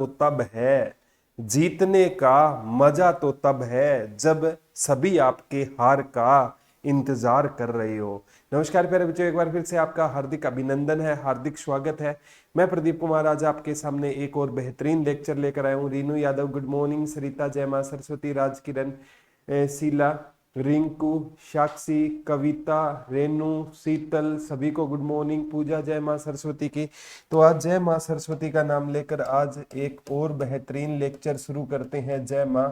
तो तब है, जीतने का मजा तो तब है जब सभी आपके हार का इंतजार कर रहे हो। नमस्कार प्यारे बच्चों, एक बार फिर से आपका हार्दिक अभिनंदन है, हार्दिक स्वागत है। मैं प्रदीप कुमार आज आपके सामने एक और बेहतरीन लेक्चर लेकर आया हूँ। रीनू यादव गुड मॉर्निंग, सरिता, जय मां सरस्वती, राज किरण, शीला, रिंकू, साक्षी, कविता, रेनू, शीतल, सभी को गुड मॉर्निंग। पूजा जय मां सरस्वती की। तो आज जय मां सरस्वती का नाम लेकर आज एक और बेहतरीन लेक्चर शुरू करते हैं, जय मां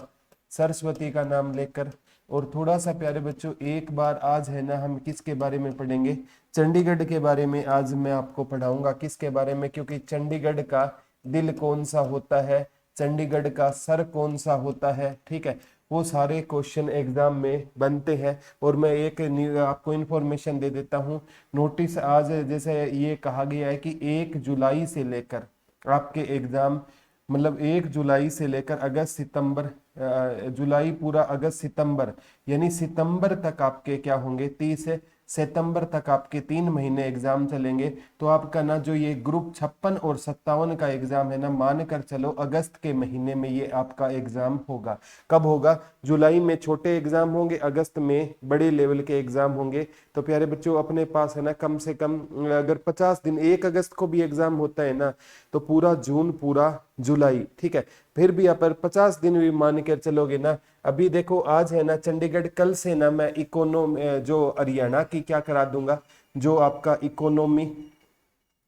सरस्वती का नाम लेकर। और थोड़ा सा प्यारे बच्चों, एक बार आज है ना हम किसके बारे में पढ़ेंगे, चंडीगढ़ के बारे में आज मैं आपको पढ़ाऊंगा। किसके बारे में? क्योंकि चंडीगढ़ का दिल कौन सा होता है, चंडीगढ़ का सर कौन सा होता है, ठीक है, वो सारे क्वेश्चन एग्जाम में बनते हैं। और मैं एक आपको इन्फॉर्मेशन दे देता हूँ। नोटिस आज जैसे ये कहा गया है कि 1 जुलाई से लेकर आपके एग्जाम, मतलब 1 जुलाई से लेकर अगस्त सितंबर, जुलाई पूरा अगस्त सितंबर, यानी सितंबर तक आपके क्या होंगे, 30 सितंबर तक आपके 3 महीने एग्जाम चलेंगे। तो आपका ना जो ये ग्रुप 56 और 57 का एग्जाम है ना, मान कर चलो अगस्त के महीने में ये आपका एग्जाम होगा। कब होगा? जुलाई में छोटे एग्जाम होंगे, अगस्त में बड़े लेवल के एग्जाम होंगे। तो प्यारे बच्चों अपने पास है ना कम से कम अगर 50 दिन, 1 अगस्त को भी एग्जाम होता है ना तो पूरा जून, पूरा जुलाई, ठीक है, फिर भी आप 50 दिन भी मान कर चलोगे ना। अभी देखो आज है ना चंडीगढ़, कल से ना मैं जो हरियाणा की क्या करा दूंगा, जो आपका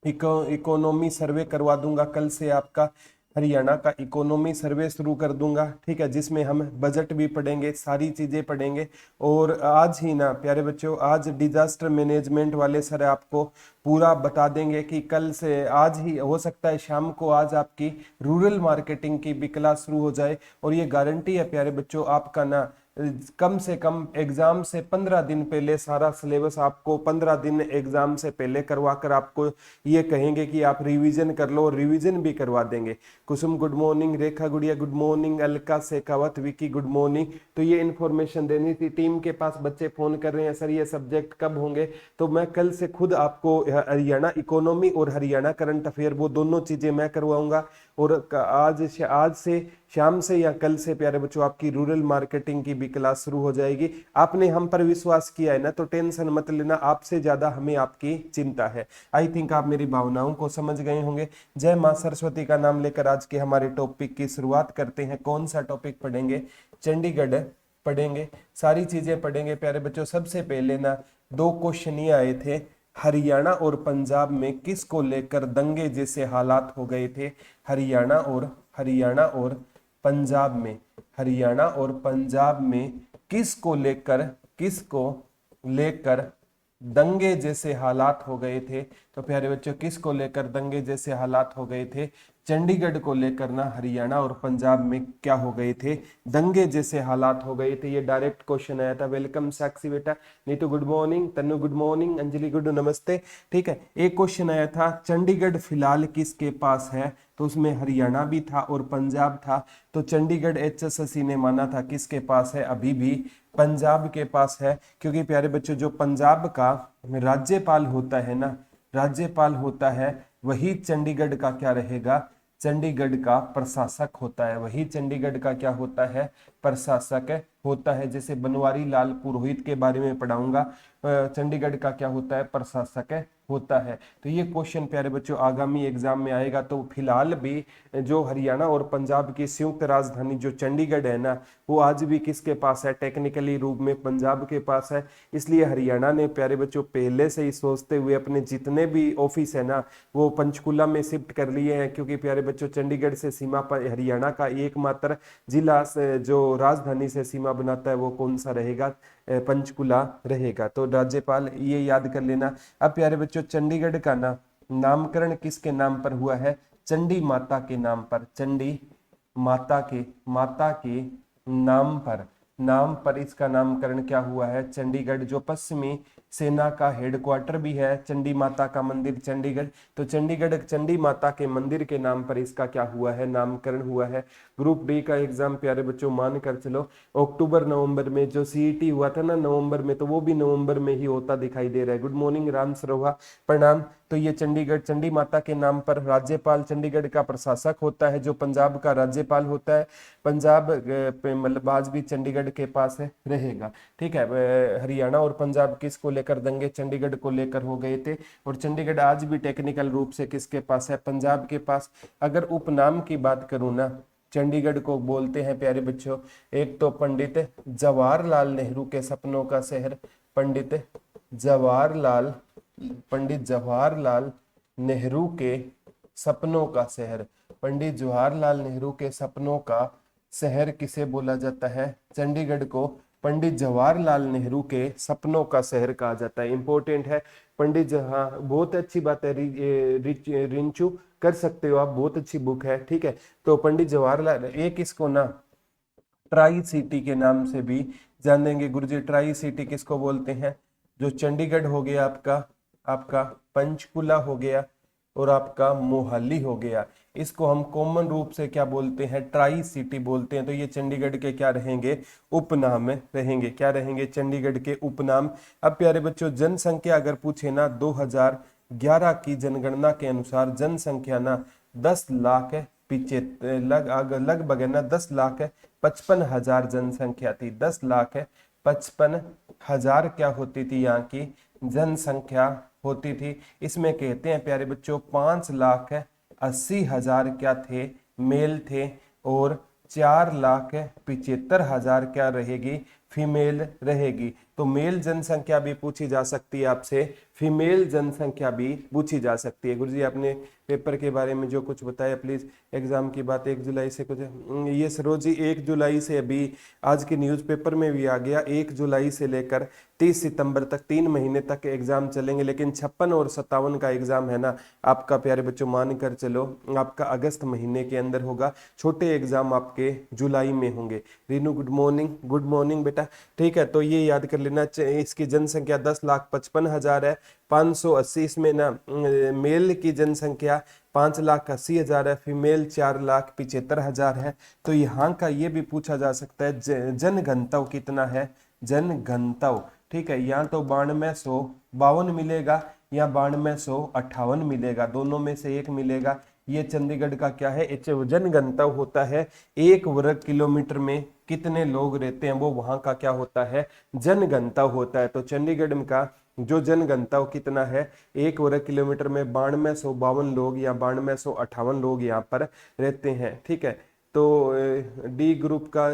इकोनॉमी सर्वे करवा दूंगा। कल से आपका हरियाणा का इकोनॉमी सर्वे शुरू कर दूंगा, ठीक है, जिसमें हम बजट भी पढ़ेंगे, सारी चीजें पढ़ेंगे। और आज ही ना प्यारे बच्चों, आज डिजास्टर मैनेजमेंट वाले सर आपको पूरा बता देंगे कि कल से, आज ही हो सकता है शाम को आज आपकी रूरल मार्केटिंग की भी क्लास शुरू हो जाए। और ये गारंटी है प्यारे बच्चों आपका ना कम से कम एग्जाम से 15 दिन पहले सारा सिलेबस आपको 15 दिन एग्जाम से पहले करवा कर आपको ये कहेंगे कि आप रिवीजन कर लो, और रिवीजन भी करवा देंगे। कुसुम गुड मॉर्निंग, रेखा गुड़िया good morning, Alka Shekhawat, Vicky good morning. तो ये इन्फॉर्मेशन देनी थी। टीम के पास बच्चे फोन कर रहे हैं, सर ये सब्जेक्ट कब होंगे? तो मैं कल से खुद आपको हरियाणा इकोनॉमी और हरियाणा करंट अफेयर, वो दोनों चीजें मैं करवाऊंगा। और आज से शाम से या कल से प्यारे बच्चों आपकी रूरल मार्केटिंग की भी क्लास शुरू हो जाएगी। आपने हम पर विश्वास किया है ना, तो टेंशन मत लेना, आपसे ज्यादा हमें आपकी चिंता है। आई थिंक आप मेरी भावनाओं को समझ गए होंगे। जय मां सरस्वती का नाम लेकर आज के हमारे टॉपिक की शुरुआत करते हैं। कौन सा टॉपिक पढ़ेंगे? चंडीगढ़ पढ़ेंगे, सारी चीजें पढ़ेंगे प्यारे बच्चों। सबसे पहले ना 2 क्वेश्चन ये आए थे, हरियाणा और पंजाब में किसको लेकर दंगे जैसे हालात हो गए थे? हरियाणा और पंजाब में, हरियाणा और पंजाब में किसको लेकर दंगे जैसे हालात हो गए थे? तो प्यारे बच्चों किसको लेकर दंगे जैसे हालात हो गए थे? चंडीगढ़ को लेकर ना हरियाणा और पंजाब में क्या हो गए थे? दंगे जैसे हालात हो गए थे। ये डायरेक्ट क्वेश्चन आया था। वेलकम साक्षी बेटा, Neetu good morning, Tannu good morning, Anjali good नमस्ते, ठीक है। एक क्वेश्चन आया था चंडीगढ़ फिलहाल किसके पास है? तो उसमें हरियाणा भी था और पंजाब था। तो चंडीगढ़ HSSC ने माना था किसके पास है? अभी भी पंजाब के पास है। क्योंकि प्यारे बच्चों जो पंजाब का राज्यपाल होता है ना, राज्यपाल होता है, वही चंडीगढ़ का क्या रहेगा? चंडीगढ़ का प्रशासक होता है। वही चंडीगढ़ का क्या होता है? प्रशासक होता है। जैसे बनवारी लाल पुरोहित के बारे में पढ़ाऊंगा, चंडीगढ़ का क्या होता है? प्रशासक होता है। तो ये क्वेश्चन प्यारे बच्चों आगामी एग्जाम में आएगा। तो फिलहाल भी जो हरियाणा और पंजाब की संयुक्त राजधानी जो चंडीगढ़ है ना, वो आज भी किसके पास है? टेक्निकली रूप में पंजाब के पास है। इसलिए हरियाणा ने प्यारे बच्चों पहले से ही सोचते हुए अपने जितने भी ऑफिस है ना वो पंचकुला में शिफ्ट कर लिए हैं। क्योंकि प्यारे बच्चों चंडीगढ़ से सीमा पर हरियाणा का एकमात्र जिला जो राजधानी से सीमा बनाता है वो कौन सा रहेगा? पंचकुला रहेगा। तो राज्यपाल ये याद कर लेना। अब प्यारे बच्चों चंडीगढ़ का ना नामकरण किसके नाम पर हुआ है? चंडी माता के नाम पर। चंडी माता के नाम पर इसका नामकरण क्या हुआ है? चंडीगढ़ जो पश्चिमी सेना का हेडक्वार्टर भी है, चंडी माता का मंदिर चंडीगढ़। तो चंडीगढ़ चंडी माता के मंदिर के नाम पर इसका क्या हुआ है, नामकरण हुआ है। ग्रुप डी का एग्जाम प्यारे बच्चों मान कर चलो अक्टूबर नवंबर में, जो सीईटी हुआ था ना नवंबर में, तो वो भी नवंबर में ही होता दिखाई दे रहा है। गुड मॉर्निंग राम सरोहा, प्रणाम। तो ये चंडीगढ़ चंडी माता के नाम पर राज्यपाल चंडीगढ़ का प्रशासक होता है, जो पंजाब का राज्यपाल होता है। पंजाब मतलब आज भी चंडीगढ़ के पास है रहेगा, ठीक है। हरियाणा और पंजाब किसको लेकर दंगे, चंडीगढ़ को लेकर हो गए थे। और चंडीगढ़ आज भी टेक्निकल रूप से किसके पास है, पंजाब के पास। अगर उपनाम की बात करूं ना, चंडीगढ़ को बोलते हैं प्यारे बच्चों, एक तो पंडित जवाहरलाल नेहरू के सपनों का शहर, पंडित जवाहरलाल नेहरू के सपनों का शहर। पंडित जवाहरलाल नेहरू के सपनों का शहर किसे बोला जाता है, चंडीगढ़ को पंडित जवाहरलाल नेहरू के सपनों का शहर कहा जाता है। इंपॉर्टेंट है पंडित जहां, बहुत अच्छी बात है रिंचू, कर सकते हो आप, बहुत अच्छी बुक है, ठीक है। तो पंडित जवाहरलाल, एक इसको ना ट्राई सिटी के नाम से भी जानेंगे गुरुजी। ट्राई सिटी किसको बोलते हैं, जो चंडीगढ़ हो गया आपका, आपका पंचकुला हो गया और आपका मोहाली हो गया, इसको हम कॉमन रूप से क्या बोलते हैं, ट्राई सिटी बोलते हैं। तो ये चंडीगढ़ के क्या रहेंगे, उपनाम रहेंगे। क्या रहेंगे, चंडीगढ़ के उपनाम। अब प्यारे बच्चों जनसंख्या अगर पूछे ना, 2011 की जनगणना के अनुसार जनसंख्या ना 10 लाख पीछे लगभग है ना 10,55,000 जनसंख्या थी। 10,55,000 क्या होती थी यहाँ की जनसंख्या होती थी। इसमें कहते हैं प्यारे बच्चों 5,80,000 क्या थे, मेल थे, और 4,75,000 क्या रहेगी, फीमेल रहेगी। तो मेल जनसंख्या भी पूछी जा सकती है आपसे, फीमेल जनसंख्या भी पूछी जा सकती है। गुरुजी आपने पेपर के बारे में जो कुछ बताया, प्लीज एग्जाम की बात 1 जुलाई से कुछ, ये सरोजी 1 जुलाई से, अभी आज के न्यूज़पेपर में भी आ गया, 1 जुलाई से लेकर 30 सितंबर तक 3 महीने तक एग्जाम चलेंगे। लेकिन 56 और 57 का एग्जाम है ना आपका प्यारे बच्चों, मान कर चलो आपका अगस्त महीने के अंदर होगा, छोटे एग्जाम आपके जुलाई में होंगे। रीनू गुड मॉर्निंग बेटा, ठीक है। तो ये याद कर लेना, इसकी जनसंख्या 10,55,000 है, 580 इसमें ना मेल की जनसंख्या 5,80,000 है, फीमेल 4,75,000 है। तो यहाँ का ये भी पूछा जा सकता है जनघनत्व कितना है, जनघनत्व, ठीक है। यहाँ तो 9252 मिलेगा या 9258 मिलेगा, दोनों में से एक मिलेगा। ये चंडीगढ़ का क्या है, जनघनत्व होता है 1 वर्ग किलोमीटर में कितने लोग रहते हैं, वो वहां का क्या होता है, जनघनत्व होता है। तो चंडीगढ़ का जो जनघनत्व कितना है, 1 वर्ग किलोमीटर में 9252 लोग या 9258 लोग यहाँ पर रहते हैं, ठीक है। तो डी ग्रुप का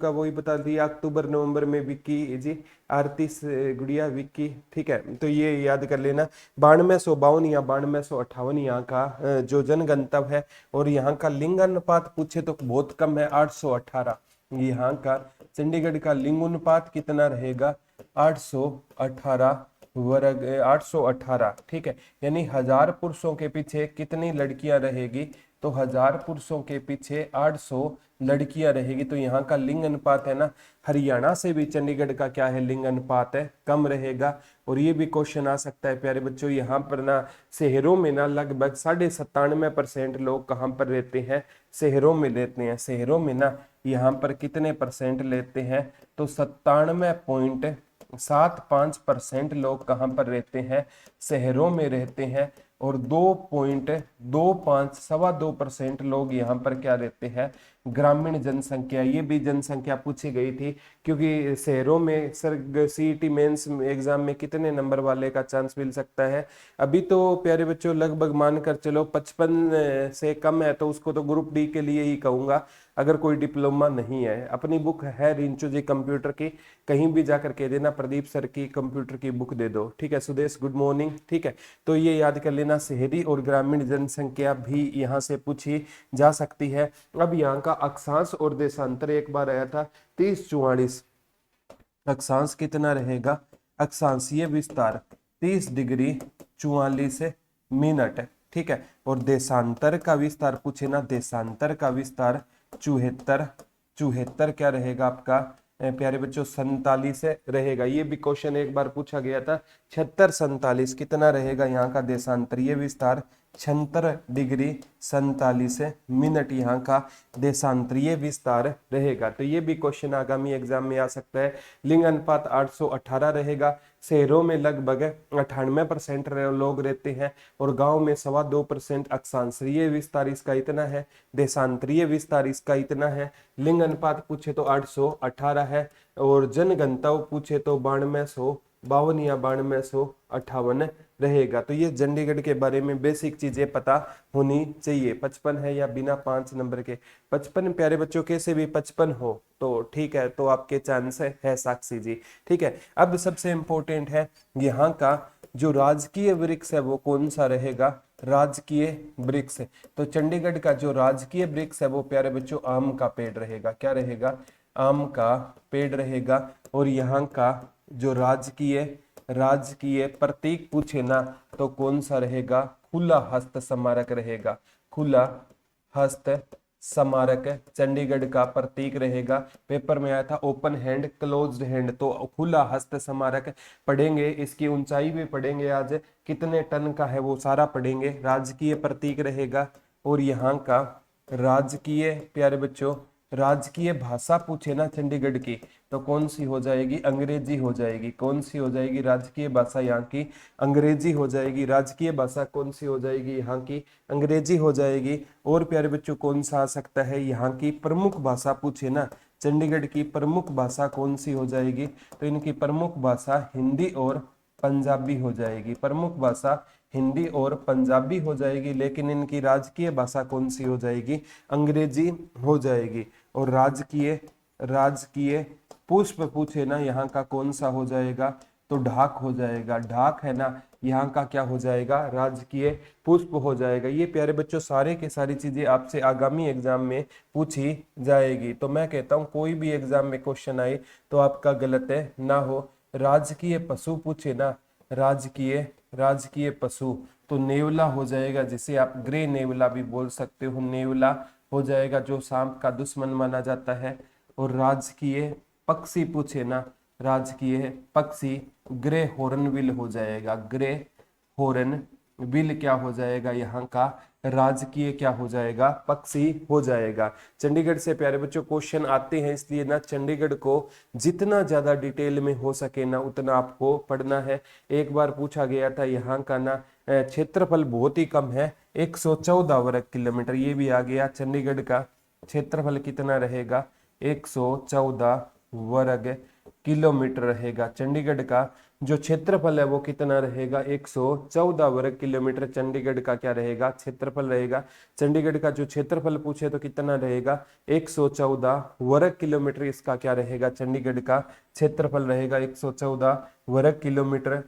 वही बता दिया, अक्टूबर नवंबर में विक्की जी, आरती गुड़िया विक्की, ठीक है। तो ये याद कर लेना, 9252 या 9258 यहाँ का जो जनगणतव्य है। और यहाँ का लिंग अनुपात पूछे तो बहुत कम है, 818। यहाँ का चंडीगढ़ का लिंग अनुपात कितना रहेगा, 818 वर्ग 818, ठीक है। यानी 1000 पुरुषों के पीछे कितनी लड़कियां रहेगी, तो 1000 पुरुषों के पीछे 800 लड़कियां रहेगी। तो यहाँ का लिंग अनुपात है ना, हरियाणा से भी चंडीगढ़ का क्या है, लिंग अनुपात है, कम रहेगा। और ये भी क्वेश्चन आ सकता है प्यारे बच्चों, यहाँ पर ना शहरों में ना लगभग 97.5% लोग कहाँ पर रहते हैं, शहरों में रहते हैं। शहरों में ना यहाँ पर कितने परसेंट लेते हैं, तो 97.75% लोग कहाँ पर रहते हैं, शहरों में रहते हैं। और 2.25% लोग यहाँ पर क्या रहते हैं, ग्रामीण जनसंख्या। ये भी जनसंख्या पूछी गई थी, क्योंकि शहरों में सर सीईटी मेंस एग्जाम में कितने नंबर वाले का चांस मिल सकता है। अभी तो प्यारे बच्चों लगभग मानकर चलो 55 से कम है, तो उसको तो ग्रुप डी के लिए ही कहूंगा, अगर कोई डिप्लोमा नहीं है। अपनी बुक है रिंचू जी कंप्यूटर की, कहीं भी जाकर कह देना प्रदीप सर की कंप्यूटर की बुक दे दो, ठीक है। सुदेश गुड मॉर्निंग, ठीक है। तो ये याद कर लेना, शहरी और ग्रामीण जनसंख्या भी यहाँ से पूछी जा सकती है। अब यहाँ का अक्षांश और देशांतर एक बार आया था 3044, अक्षांश कितना रहेगा, अक्षांशीय विस्तार 30 डिग्री 44 मिनट, ठीक है। और देशांतर का विस्तार पूछे ना, देशांतर का विस्तार 74 क्या रहेगा आपका, प्यारे बच्चों 47 रहेगा। ये भी क्वेश्चन एक बार पूछा गया था। 76 47 कितना रहेगा यहाँ का देशांतरीय विस्तार? 76 डिग्री 47 मिनट यहाँ का देशांतरीय विस्तार रहेगा। तो ये भी क्वेश्चन आगामी एग्जाम में आ सकता है। लिंग अनुपात 818 रहेगा। शहरों में लगभग 98% लोग रहते हैं और गांव में 2.25%। अक्षांशीय विस्तार इसका इतना है, देशांतरीय विस्तार इसका इतना है। लिंग अनुपात पूछे तो 818 है और जनगणता पूछे तो 9252 या 9258 रहेगा। तो ये चंडीगढ़ के बारे में बेसिक चीजें पता होनी चाहिए। 55 है या बिना 5 नंबर के? 55 प्यारे बच्चों, कैसे भी 55 हो तो ठीक है, तो आपके चांस है साक्षी जी। ठीक है, अब सबसे इंपॉर्टेंट है यहाँ का जो राजकीय वृक्ष है वो कौन सा रहेगा? राजकीय वृक्ष। तो चंडीगढ़ का जो राजकीय वृक्ष है वो प्यारे बच्चों आम का पेड़ रहेगा। क्या रहेगा? आम का पेड़ रहेगा। और यहाँ का जो राजकीय प्रतीक पूछे ना तो कौन सा रहेगा? खुला हस्त स्मारक रहेगा। खुला हस्त स्मारक चंडीगढ़ का प्रतीक रहेगा। पेपर में आया था ओपन हैंड क्लोज्ड हैंड, तो खुला हस्त स्मारक पढ़ेंगे। इसकी ऊंचाई भी पढ़ेंगे, आज कितने टन का है वो सारा पढ़ेंगे। राजकीय प्रतीक रहेगा। और यहाँ का राजकीय प्यारे बच्चों राजकीय भाषा पूछे ना चंडीगढ़ की तो कौन सी हो जाएगी? अंग्रेजी हो जाएगी। कौन सी हो जाएगी? राजकीय भाषा यहाँ की अंग्रेजी हो जाएगी। राजकीय भाषा कौन सी हो जाएगी? यहाँ की अंग्रेजी हो जाएगी। और प्यारे बच्चों कौन सा आ सकता है? यहाँ की प्रमुख भाषा पूछे ना चंडीगढ़ की प्रमुख भाषा कौन सी हो जाएगी? तो इनकी प्रमुख भाषा हिंदी और पंजाबी हो जाएगी। प्रमुख भाषा हिंदी और पंजाबी हो जाएगी, लेकिन इनकी राजकीय भाषा कौन सी हो जाएगी? अंग्रेजी हो जाएगी। और राजकीय पुष्प पूछे ना यहाँ का कौन सा हो जाएगा? तो ढाक हो जाएगा। ढाक है ना यहाँ का क्या हो जाएगा? राजकीय पुष्प हो जाएगा। ये प्यारे बच्चों सारे के सारी चीजें आपसे आगामी एग्जाम में पूछी जाएगी। तो मैं कहता हूँ कोई भी एग्जाम में क्वेश्चन आए तो आपका गलत है ना हो। राजकीय पशु पूछे ना, राजकीय पशु तो नेवला हो जाएगा, जिसे आप ग्रे नेवला भी बोल सकते हो। नेवला हो जाएगा जो सांप का दुश्मन माना जाता है। और राजकीय पक्षी पूछे ना, राजकीय पक्षी ग्रे हॉर्नबिल हो जाएगा। ग्रे हॉर्नबिल क्या हो जाएगा? यहाँ का राजकीय क्या हो जाएगा? पक्षी हो जाएगा। चंडीगढ़ से प्यारे बच्चों क्वेश्चन आते हैं, इसलिए ना चंडीगढ़ को जितना ज्यादा डिटेल में हो सके ना उतना आपको पढ़ना है। एक बार पूछा गया था यहाँ का ना क्षेत्रफल बहुत ही कम है, 114 वर्ग किलोमीटर। ये भी आ गया। चंडीगढ़ का क्षेत्रफल कितना रहेगा? 114 वर्ग किलोमीटर रहेगा। चंडीगढ़ का जो क्षेत्रफल है वो कितना रहेगा? 114 वर्ग किलोमीटर चंडीगढ़ का क्या रहेगा? क्षेत्रफल रहेगा। चंडीगढ़ का जो क्षेत्रफल पूछे तो कितना रहेगा? 114 वर्ग किलोमीटर इसका क्या रहेगा? चंडीगढ़ का क्षेत्रफल रहेगा 114 वर्ग किलोमीटर।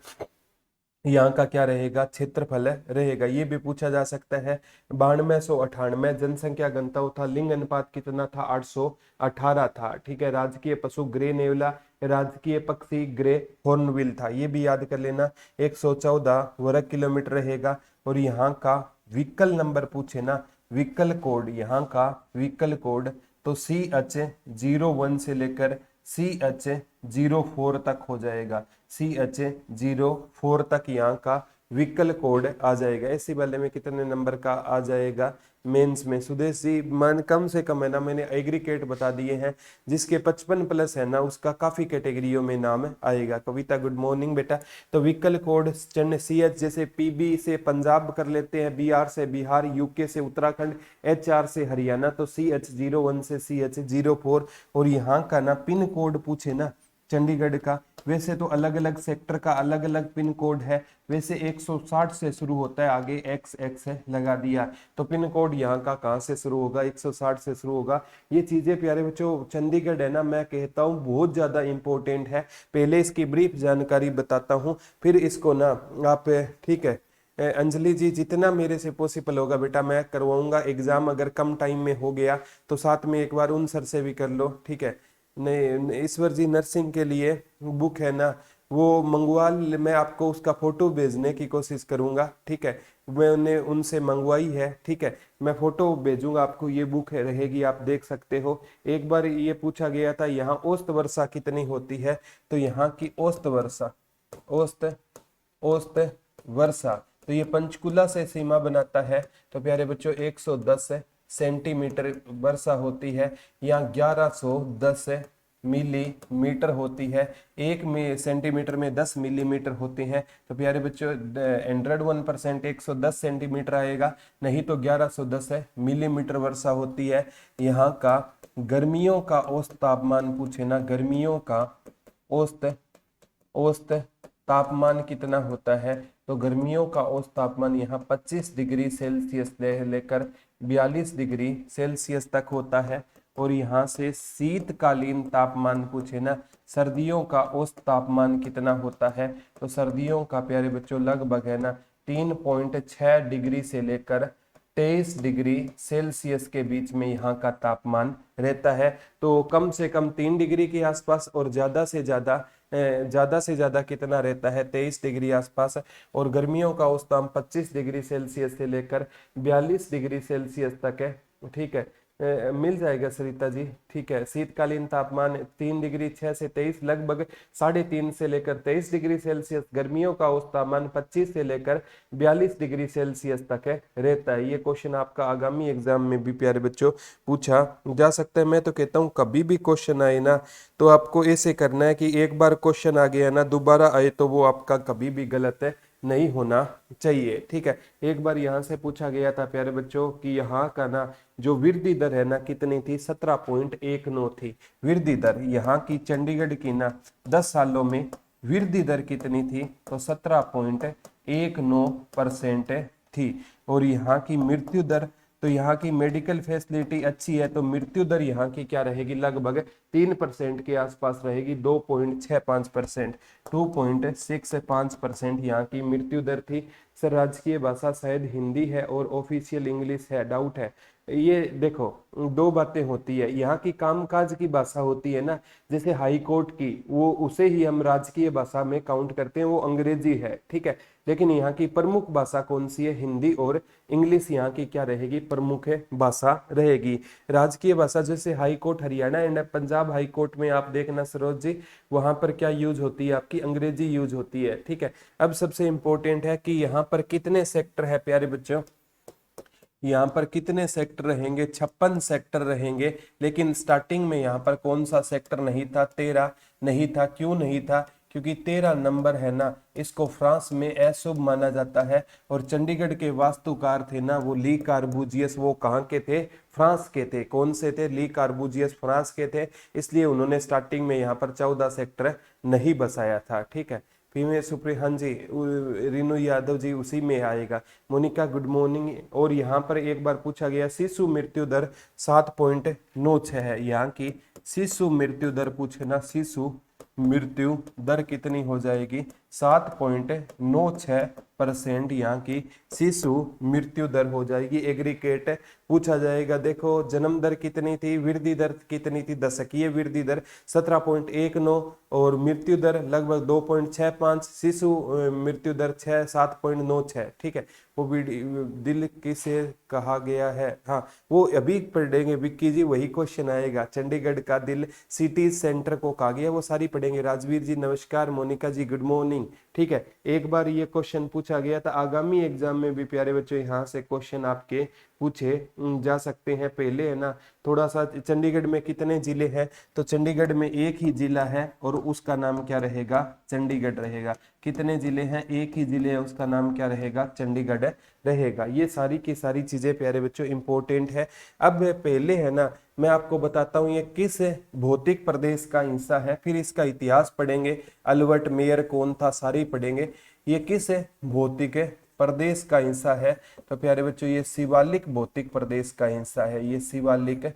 यहाँ का क्या रहेगा? क्षेत्रफल रहेगा। ये भी पूछा जा सकता है। 9298 जनसंख्या घनत्व था। लिंग अनुपात कितना था? 818 था। ठीक है। राजकीय पशु ग्रे नेवला, राजकीय पक्षी ग्रे हॉर्नबिल था। ये भी याद कर लेना। 114 वर्ग किलोमीटर रहेगा। और यहाँ का व्हीकल नंबर पूछे ना, व्हीकल कोड, यहाँ का व्हीकल कोड तो CH01 से लेकर CH04 तक हो जाएगा। CH04 तक यहाँ का व्हीकल कोड आ जाएगा। ऐसी वाले में कितने नंबर का आ जाएगा? मेंस में सुदेश जी मान कम से कम है ना, मैंने एग्रीकेट बता दिए हैं। जिसके 55+ है ना उसका काफी कैटेगरियों में नाम आएगा। कविता गुड मॉर्निंग बेटा। तो व्हीकल कोड CH जैसे PB से पंजाब कर लेते हैं, BR से बिहार, UK से उत्तराखंड, HR से हरियाणा, तो CH01 से CH04। और यहाँ का ना पिन कोड पूछे ना चंडीगढ़ का, वैसे तो अलग अलग सेक्टर का अलग अलग पिन कोड है। वैसे 160 से शुरू होता है, आगे XX है लगा दिया, तो पिन कोड यहाँ का कहाँ से शुरू होगा? 160 से शुरू होगा। ये चीजें प्यारे बच्चों चंडीगढ़ है ना, मैं कहता हूँ बहुत ज्यादा इंपॉर्टेंट है। पहले इसकी ब्रीफ जानकारी बताता हूँ, फिर इसको ना आप ठीक है अंजलि जी जितना मेरे से पॉसिबल होगा बेटा मैं करवाऊंगा। एग्जाम अगर कम टाइम में हो गया तो साथ में एक बार उन सर से भी कर लो। ठीक है। नहीं ईश्वर जी नर्सिंग के लिए बुक है ना वो मंगवा मैं आपको उसका फोटो भेजने की कोशिश करूंगा, ठीक है। मैंने उनसे मंगवाई है, ठीक है। मैं फोटो भेजूंगा आपको, ये बुक रहेगी, आप देख सकते हो। एक बार ये पूछा गया था यहाँ औसत वर्षा कितनी होती है, तो यहाँ की औसत वर्षा, औसत औसत वर्षा, तो ये पंचकुला से सीमा बनाता है। तो प्यारे बच्चों 110 सेंटीमीटर वर्षा होती है। यहाँ 1110 मिलीमीटर होती है। एक में सेंटीमीटर में 10 मिलीमीटर होते हैं। तो प्यारे बच्चों 101% 110 सेंटीमीटर आएगा, नहीं तो 1110 मिलीमीटर वर्षा होती है। यहाँ का गर्मियों का औसत तापमान पूछे ना, गर्मियों का औसत औसत तापमान कितना होता है, तो गर्मियों का औसत तापमान यहाँ 25 डिग्री सेल्सियस से लेकर 42 डिग्री सेल्सियस तक होता है। और यहाँ से शीतकालीन तापमान पूछे ना, सर्दियों का औसत तापमान कितना होता है, तो सर्दियों का प्यारे बच्चों लगभग है ना 3.6 डिग्री से लेकर 23 डिग्री सेल्सियस के बीच में यहाँ का तापमान रहता है। तो कम से कम 3 डिग्री के आसपास, और ज्यादा से ज्यादा कितना रहता है, 23 डिग्री आसपास। और गर्मियों का औसत 25 डिग्री सेल्सियस से लेकर 42 डिग्री सेल्सियस तक है, ठीक है। मिल जाएगा सरिता जी, ठीक है। शीतकालीन तापमान 3 डिग्री 6 से 23, लगभग 3.5 से लेकर 23 डिग्री सेल्सियस। गर्मियों का औसत तापमान 25 से लेकर 42 डिग्री सेल्सियस तक है रहता है। ये क्वेश्चन आपका आगामी एग्जाम में भी प्यारे बच्चों पूछा जा सकता है। मैं तो कहता हूँ कभी भी क्वेश्चन आए ना, तो आपको ऐसे करना है कि एक बार क्वेश्चन आ गया ना, दोबारा आए तो वो आपका कभी भी गलत है नहीं होना चाहिए, ठीक है। एक बार यहाँ से पूछा गया था प्यारे बच्चों कि यहाँ का ना जो वृद्धि दर है ना कितनी थी, 17.19 थी वृद्धि दर। यहाँ की चंडीगढ़ की ना 10 सालों में वृद्धि दर कितनी थी, तो 17.19% थी। और यहाँ की मृत्यु दर, तो यहाँ की मेडिकल फैसिलिटी अच्छी है, तो मृत्यु दर यहाँ की क्या रहेगी, लगभग 3% के आसपास रहेगी, 2.65%, 2.65% यहाँ की मृत्यु दर थी। सर राजकीय भाषा शायद हिंदी है और ऑफिशियल इंग्लिश है, डाउट है। ये देखो दो बातें होती है, यहाँ की कामकाज की भाषा होती है ना, जैसे हाई कोर्ट की, वो उसे ही हम राजकीय भाषा में काउंट करते हैं, वो अंग्रेजी है, ठीक है। लेकिन यहाँ की प्रमुख भाषा कौन सी है, हिंदी और इंग्लिश यहाँ की क्या रहेगी, प्रमुख भाषा रहेगी। राजकीय भाषा जैसे high court Haryana and Punjab high court में आप देखना सरोज जी, वहां पर क्या यूज होती है, आपकी अंग्रेजी यूज होती है, ठीक है। अब सबसे इंपॉर्टेंट है कि यहाँ पर कितने सेक्टर है प्यारे बच्चों, यहाँ पर कितने सेक्टर रहेंगे, 56 सेक्टर रहेंगे। लेकिन स्टार्टिंग में यहाँ पर कौन सा सेक्टर नहीं था, 13 नहीं था। क्यों नहीं था, क्योंकि 13 नंबर है ना, इसको फ्रांस में अशुभ माना जाता है। और चंडीगढ़ के वास्तुकार थे ना वो ली कार्बूजियस, वो कहाँ के थे, फ्रांस के थे। कौन से थे, ली कार्बूजियस फ्रांस के थे, इसलिए उन्होंने स्टार्टिंग में यहाँ पर 14 सेक्टर नहीं बसाया था, ठीक है। फीमेल सुप्री, हाँ जी रीनू यादव जी उसी में आएगा। Monika good morning. और यहाँ पर एक बार पूछा गया शिशु मृत्यु दर 7.96 है, यहाँ की शिशु मृत्यु दर पूछे ना, शिशु मृत्यु दर कितनी हो जाएगी, 7.96% यहाँ की शिशु मृत्यु दर हो जाएगी। एग्रीगेट पूछा जाएगा, देखो जन्म दर कितनी थी, वृद्धि दर कितनी थी, दशकीय वृद्धि दर 17.19 और मृत्यु दर लगभग 2.65, शिशु मृत्यु दर 7.96, ठीक है। वो दिल किसे कहा गया है, हाँ वो अभी पढ़ेंगे विक्की जी, वही क्वेश्चन आएगा। चंडीगढ़ का दिल सिटी सेंटर को कहा गया, वो सारी पढ़ेंगे। राजवीर जी नमस्कार, मोनिका जी गुड मॉर्निंग, ठीक है। एक बार ये क्वेश्चन पूछा गया था, आगामी एग्जाम में भी प्यारे बच्चों यहाँ से क्वेश्चन आपके पूछे जा सकते हैं। पहले है ना थोड़ा सा, चंडीगढ़ में कितने जिले हैं, तो चंडीगढ़ में एक ही जिला है और उसका नाम क्या रहेगा, चंडीगढ़ रहेगा। कितने जिले हैं, एक ही जिले है, उसका नाम क्या रहेगा, चंडीगढ़ रहेगा। ये सारी की सारी चीजें प्यारे बच्चों इंपॉर्टेंट है। अब पहले है ना मैं आपको बताता हूँ ये किस भौतिक प्रदेश का हिस्सा है, फिर इसका इतिहास पढ़ेंगे, अल्बर्ट मेयर कौन था सारी पढ़ेंगे। ये किस भौतिक प्रदेश का हिस्सा है, तो प्यारे बच्चों ये शिवालिक भौतिक प्रदेश का हिस्सा है। ये शिवालिक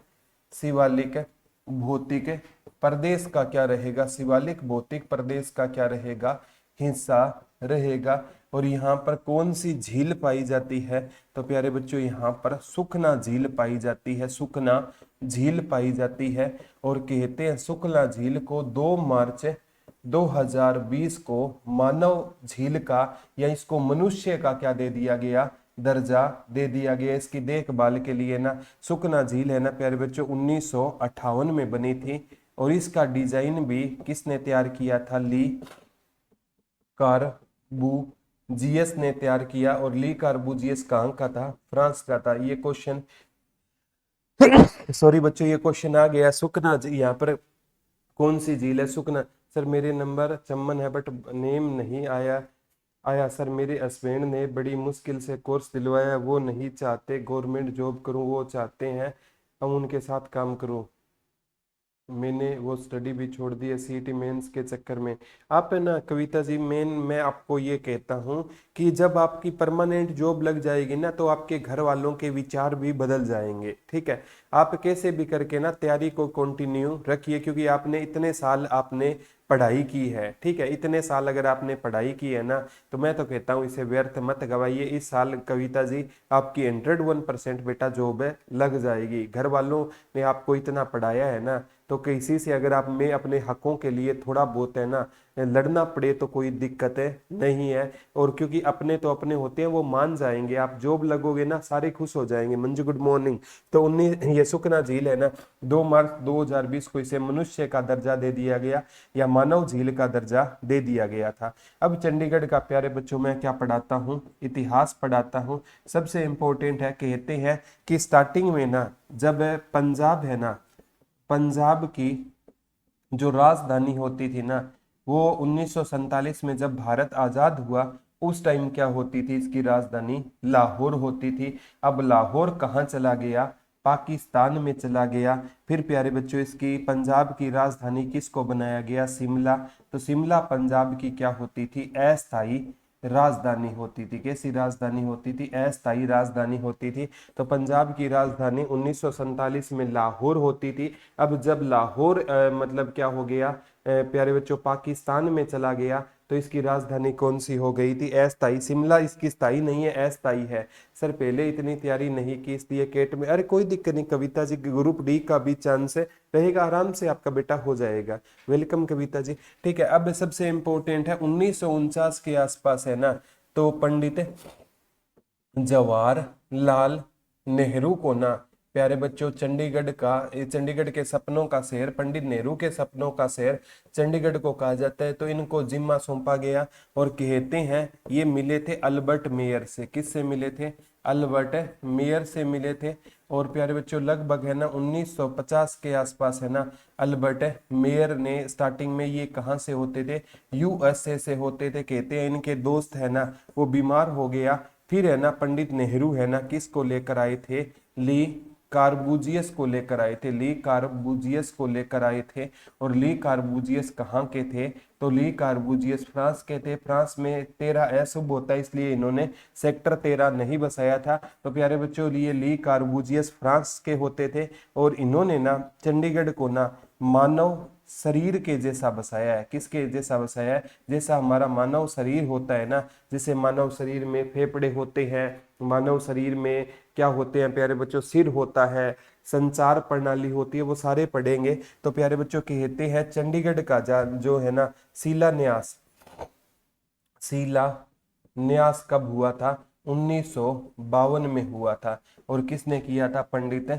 भौतिक प्रदेश का क्या रहेगा, शिवालिक भौतिक प्रदेश का क्या रहेगा, हिस्सा रहेगा। और यहाँ पर कौन सी झील पाई जाती है, तो प्यारे बच्चों यहाँ पर सुखना झील पाई जाती है, सुखना झील पाई जाती है। और कहते हैं सुखना झील को 2 मार्च 2020 को मानव झील का या इसको मनुष्य का क्या दे दिया गया, दर्जा दे दिया गया। इसकी देखभाल के लिए ना सुखना झील है ना प्यारे बच्चों 1958 में बनी थी और इसका डिजाइन भी किसने तैयार किया था, ली कार्बूजियस ने तैयार किया। और ली कार्बूजियस कहाँ का था, फ्रांस का था। ये क्वेश्चन सॉरी बच्चों ये क्वेश्चन आ गया। सुखना यहाँ पर कौन सी झील है, सुखना। सर मेरे नंबर चम्मन है बट नेम नहीं आया सर। मेरे हस्बैंड ने बड़ी मुश्किल से कोर्स दिलवाया, वो नहीं चाहते गवर्नमेंट जॉब करूं, वो चाहते हैं हम उनके साथ काम करूं। मैंने वो स्टडी भी छोड़ दी है सीईटी मेंस के चक्कर में। आप है ना कविता जी, मैं आपको ये कहता हूँ कि जब आपकी परमानेंट जॉब लग जाएगी ना तो आपके घर वालों के विचार भी बदल जाएंगे। ठीक है, आप कैसे भी करके ना तैयारी को कंटिन्यू रखिए, क्योंकि आपने इतने साल आपने पढ़ाई की है। ठीक है, इतने साल अगर आपने पढ़ाई की है ना तो मैं तो कहता हूँ इसे व्यर्थ मत गवाइए। इस साल कविता जी आपकी 101% बेटा जॉब है लग जाएगी। घर वालों ने आपको इतना पढ़ाया है ना तो किसी से अगर आप में अपने हकों के लिए थोड़ा बहुत है ना लड़ना पड़े तो कोई दिक्कत है नहीं है। और क्योंकि अपने तो अपने होते हैं, वो मान जाएंगे। आप जॉब लगोगे ना सारे खुश हो जाएंगे। Manju good morning. तो उन्हीं ये सुखना झील है ना 2 मार्च 2020 को इसे मनुष्य का दर्जा दे दिया गया या मानव झील का दर्जा दे दिया गया था। अब चंडीगढ़ का प्यारे बच्चों में क्या पढ़ाता हूँ, इतिहास पढ़ाता हूँ। सबसे इंपॉर्टेंट है, कहते हैं कि स्टार्टिंग में ना जब पंजाब है ना, पंजाब की जो राजधानी होती थी ना वो 1947 में जब भारत आजाद हुआ उस टाइम क्या होती थी, इसकी राजधानी लाहौर होती थी। अब लाहौर कहाँ चला गया, पाकिस्तान में चला गया। फिर प्यारे बच्चों इसकी पंजाब की राजधानी किसको बनाया गया, शिमला। तो शिमला पंजाब की क्या होती थी, अस्थायी राजधानी होती थी। कैसी राजधानी होती थी, अस्थायी राजधानी होती थी। तो पंजाब की राजधानी 1947 में लाहौर होती थी। अब जब लाहौर मतलब क्या हो गया प्यारे बच्चों, पाकिस्तान में चला गया तो इसकी राजधानी कौन सी हो गई थी, अस्थायी। शिमला इसकी स्थायी नहीं है, अस्थायी है। सर पहले इतनी तैयारी नहीं की इसलिए केट में, अरे कोई दिक्कत नहीं कविता जी, ग्रुप डी का भी चांस रहेगा, आराम से आपका बेटा हो जाएगा। वेलकम कविता जी। ठीक है, अब सबसे इंपॉर्टेंट है 1949 के आसपास है ना तो पंडित जवाहरलाल नेहरू को ना प्यारे बच्चों चंडीगढ़ के सपनों का शहर, पंडित नेहरू के सपनों का शहर चंडीगढ़ को कहा जाता है। तो इनको जिम्मा सौंपा गया और कहते हैं ये मिले थे अल्बर्ट मेयर से। किससे मिले थे, अल्बर्ट मेयर से मिले थे। और प्यारे बच्चों लगभग है ना 1950 के आसपास है ना अल्बर्ट मेयर ने स्टार्टिंग में ये कहाँ से होते थे, यूएसए से होते थे। कहते हैं इनके दोस्त है ना वो बीमार हो गया, फिर है ना पंडित नेहरू है ना किसको लेकर आए थे, ली कार्बूजियस को लेकर आए थे। ली कार्बूजियस को लेकर आए थे। और ली कार्बूजियस कहाँ के थे, तो ली कार्बूजियस फ्रांस के थे। फ्रांस में 13 अशुभ होता है इसलिए इन्होंने सेक्टर 13 नहीं बसाया था। तो प्यारे बच्चों लिए ली कार्बूजियस फ्रांस के होते थे और इन्होंने ना चंडीगढ़ को ना मानव शरीर के जैसा बसाया है। किसके जैसा बसाया है, जैसा हमारा मानव शरीर होता है ना, जैसे मानव शरीर में फेफड़े होते हैं, मानव शरीर में क्या होते हैं प्यारे बच्चों, सिर होता है, संचार प्रणाली होती है, वो सारे पढ़ेंगे। तो प्यारे बच्चों कहते हैं चंडीगढ़ का जो है ना शिलान्यास कब हुआ था, 1952 में हुआ था। और किसने किया था, पंडित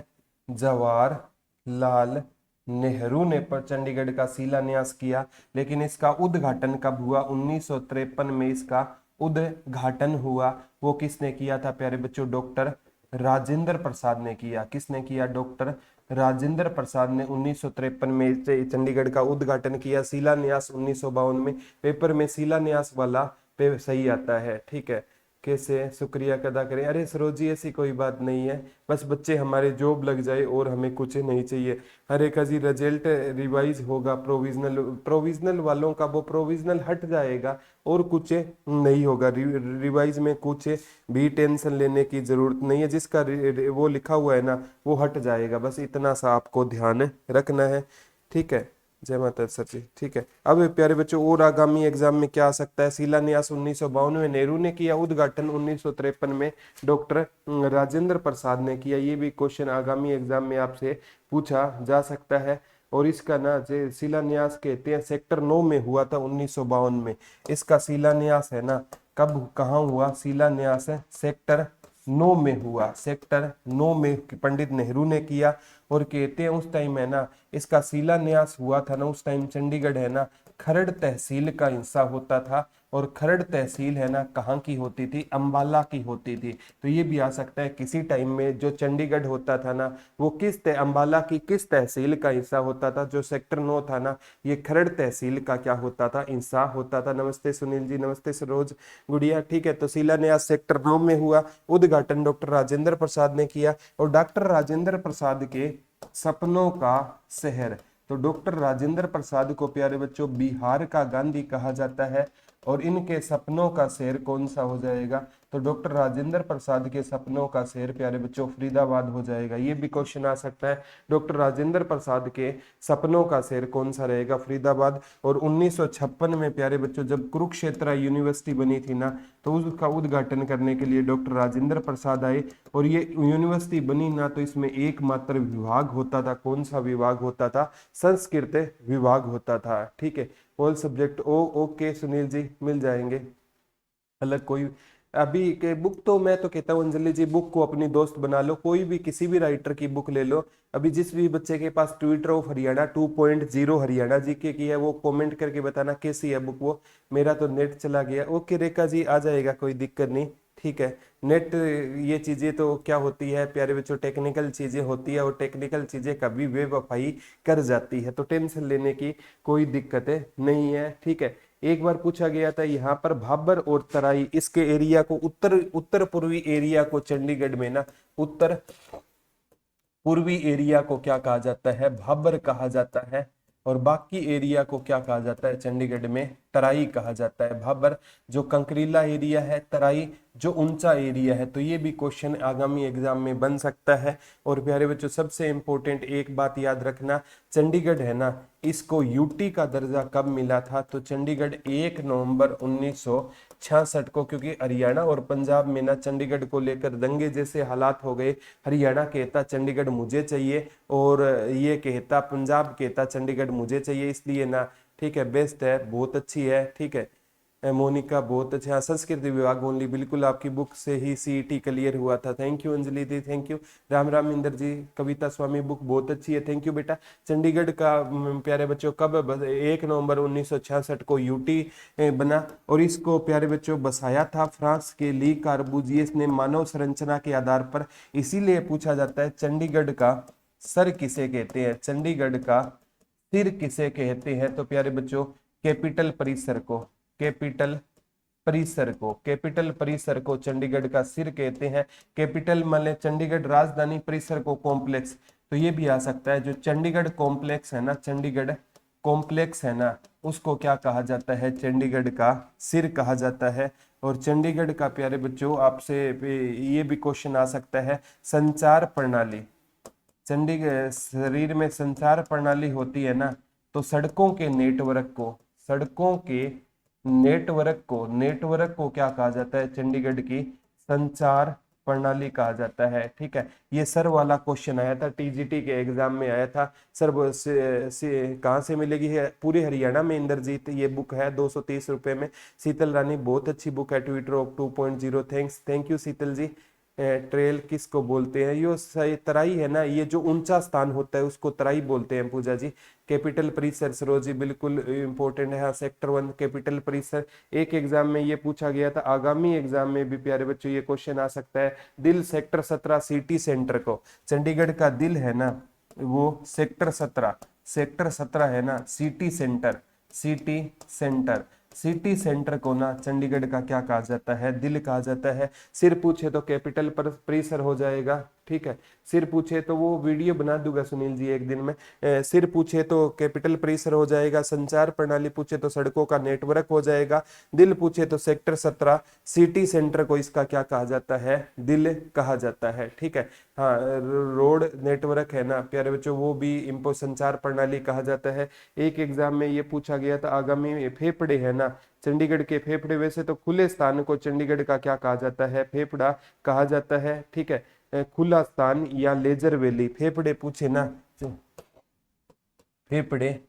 जवाहरलाल नेहरू ने पर चंडीगढ़ का शिलान्यास किया। लेकिन इसका उद्घाटन कब हुआ, 1953 में इसका उद्घाटन हुआ। वो किसने किया था प्यारे बच्चों, डॉक्टर राजेंद्र प्रसाद ने किया। किसने किया, डॉक्टर राजेंद्र प्रसाद ने 1953 में चंडीगढ़ का उद्घाटन किया। शिलान्यास 1952 में। पेपर में शिलान्यास वाला पे सही आता है। ठीक है, कैसे शुक्रिया अदा करें, अरे सरोजी ऐसी कोई बात नहीं है, बस बच्चे हमारे जॉब लग जाए और हमें कुछ नहीं चाहिए। हरे का जी रिजल्ट रिवाइज होगा, प्रोविजनल वालों का वो प्रोविजनल हट जाएगा और कुछ नहीं होगा। रिवाइज में कुछ भी टेंशन लेने की जरूरत नहीं है, जिसका वो लिखा हुआ है ना वो हट जाएगा, बस इतना सा आपको ध्यान रखना है। ठीक है, जय माता सर जी। ठीक है, अब प्यारे बच्चों और आगामी एग्जाम में क्या आ सकता है, शिलान्यास 1952 में नेहरू ने किया, उद्घाटन 1953 में डॉक्टर राजेंद्र प्रसाद ने किया। ये भी क्वेश्चन आगामी एग्जाम में आपसे पूछा जा सकता है। और इसका ना जो शिलान्यास कहते हैं सेक्टर 9 में हुआ था 1952 में। इसका शिलान्यास है ना कब कहाँ हुआ, शिलान्यास है सेक्टर 9 में हुआ, सेक्टर 9 में पंडित नेहरू ने किया। और कहते हैं उस टाइम है ना इसका शिलान्यास हुआ था ना, उस टाइम चंडीगढ़ है ना खरड़ तहसील का हिस्सा होता था। और खरड़ तहसील है ना कहाँ की होती थी, अंबाला की होती थी। तो ये भी आ सकता है किसी टाइम में जो चंडीगढ़ होता था ना वो अंबाला की किस तहसील का हिस्सा होता था। जो सेक्टर 9 था ना ये खरड़ तहसील का क्या होता था, हिस्सा होता था। नमस्ते सुनील जी, नमस्ते सरोज गुड़िया। ठीक है, तो शिलान्यास सेक्टर 9 में हुआ। उद्घाटन डॉक्टर राजेंद्र प्रसाद ने किया। और डॉक्टर राजेंद्र प्रसाद के सपनों का शहर, तो डॉक्टर राजेंद्र प्रसाद को प्यारे बच्चों बिहार का गांधी कहा जाता है। और इनके सपनों का शहर कौन सा हो जाएगा, तो डॉक्टर राजेंद्र प्रसाद के सपनों का शहर प्यारे बच्चों फरीदाबाद हो जाएगा। ये भी क्वेश्चन आ सकता है, डॉक्टर राजेंद्र प्रसाद के सपनों का शहर कौन सा रहेगा, फरीदाबाद। और 1956 में प्यारे बच्चों जब कुरुक्षेत्र यूनिवर्सिटी बनी थी ना तो उसका उद्घाटन करने के लिए डॉक्टर राजेंद्र प्रसाद आए। और ये यूनिवर्सिटी बनी ना तो इसमें एकमात्र विभाग होता था, कौन सा विभाग होता था, संस्कृत विभाग होता था। ठीक है, all subject okay Sunil ji मिल जाएंगे। अलग कोई अभी के बुक तो मैं तो कहता हूँ अंजलि जी बुक को अपनी दोस्त बना लो, कोई भी किसी भी राइटर की बुक ले लो। अभी जिस भी बच्चे के पास Twitter of Haryana 2.0 Haryana GK की है वो कमेंट करके बताना कैसी है बुक वो। मेरा तो नेट चला गया। ओके रेखा जी आ जाएगा, कोई दिक्कत नहीं। ठीक है, नेट ये चीजें तो क्या होती है प्यारे बच्चों, टेक्निकल चीजें होती है और टेक्निकल चीजें कभी बेवफाई कर जाती है, तो टेंशन लेने की कोई दिक्कत नहीं है। ठीक है, एक बार पूछा गया था यहाँ पर भाबर और तराई इसके एरिया को, उत्तर पूर्वी एरिया को चंडीगढ़ में ना उत्तर पूर्वी एरिया को क्या कहा जाता है, भाबर कहा जाता है। और बाकी एरिया को क्या कहा जाता है चंडीगढ़ में, तराई कहा जाता है। भाबर जो कंकरीला एरिया है, तराई जो ऊंचा एरिया है। तो ये भी क्वेश्चन आगामी एग्जाम में बन सकता है। और प्यारे बच्चों सबसे इंपॉर्टेंट एक बात याद रखना, चंडीगढ़ है ना इसको यूटी का दर्जा कब मिला था, तो चंडीगढ़ 1 नवंबर 1966 को, क्योंकि हरियाणा और पंजाब में ना चंडीगढ़ को लेकर दंगे जैसे हालात हो गए। हरियाणा कहता चंडीगढ़ मुझे चाहिए और ये कहता पंजाब कहता चंडीगढ़ मुझे चाहिए, इसलिए ना ठीक है बेस्ट है, बहुत अच्छी है। ठीक है मोनिका बहुत अच्छा, संस्कृत विभाग ओनली, बिल्कुल आपकी बुक से ही सीईटी क्लियर हुआ था। Thank you Anjali di, thank you. Ram Ram Inder ji, Kavita Swami book बहुत अच्छी है, थैंक यू बेटा। चंडीगढ़ का प्यारे बच्चों कब 1 नवंबर 1966 को यूटी बना। और इसको प्यारे बच्चों बसाया था फ्रांस के ली कार्बूजियस ने मानव संरचना के आधार पर। इसीलिए पूछा जाता है चंडीगढ़ का सर किसे कहते हैं, चंडीगढ़ का सिर किसे कहते हैं, तो प्यारे बच्चों कैपिटल परिसर को, कैपिटल परिसर को, कैपिटल परिसर को चंडीगढ़ का सिर कहते हैं। कैपिटल मान चंडीगढ़ राजधानी परिसर को कॉम्प्लेक्स, तो ये भी आ सकता है जो चंडीगढ़ कॉम्प्लेक्स है ना, चंडीगढ़ कॉम्प्लेक्स है ना उसको क्या कहा जाता है, चंडीगढ़ का सिर कहा जाता है। और चंडीगढ़ का प्यारे बच्चों आपसे ये भी क्वेश्चन आ सकता है, संचार प्रणाली, चंडीगढ़ शरीर में संचार प्रणाली होती है ना तो सड़कों के नेटवर्क को, सड़कों के नेटवर्क को क्या कहा जाता है, चंडीगढ़ की संचार प्रणाली कहा जाता है। ठीक है, ये सर वाला क्वेश्चन आया था टीजीटी के एग्जाम में आया था। सर कहाँ से मिलेगी, है पूरे हरियाणा में इंद्रजीत, ये बुक है 230 रुपए में। शीतल रानी बहुत अच्छी बुक है, Twitter of 2.0, thanks, thank you Sheetal ji. Trail किसको बोलते हैं, यो सही तराई है ना, ये जो ऊंचा स्थान होता है उसको तराई बोलते हैं पूजा जी। कैपिटल परिसर सरोजी बिल्कुल इंपॉर्टेंट है, हाँ सेक्टर 1 कैपिटल परिसर। एक एग्जाम में ये पूछा गया था, आगामी एग्जाम में भी प्यारे बच्चों ये क्वेश्चन आ सकता है। दिल सेक्टर 17 सिटी सेंटर को, चंडीगढ़ का दिल है ना वो सेक्टर 17, सेक्टर 17 है ना city centre, city centre, city centre को ना चंडीगढ़ का क्या कहा जाता है, दिल कहा जाता है। सिर पूछे तो कैपिटल परिसर हो जाएगा। ठीक है, सिर पूछे तो वो वीडियो बना दूंगा सुनील जी एक दिन में। सिर पूछे तो कैपिटल परिसर हो जाएगा, संचार प्रणाली पूछे तो सड़कों का नेटवर्क हो जाएगा, दिल पूछे तो सेक्टर 17, सिटी सेंटर को इसका क्या कहा जाता है, दिल कहा जाता है। ठीक है, हाँ रोड नेटवर्क है ना प्यारे बच्चों वो भी इम्पो संचार प्रणाली कहा जाता है। एक एग्जाम में ये पूछा गया था, आगामी फेफड़े है ना चंडीगढ़ के फेफड़े, वैसे तो खुले स्थान को चंडीगढ़ का क्या कहा जाता है, फेफड़ा कहा जाता है। ठीक है, खुला स्थान या लेजर वैली, फेफड़े पूछे ना फेफड़े,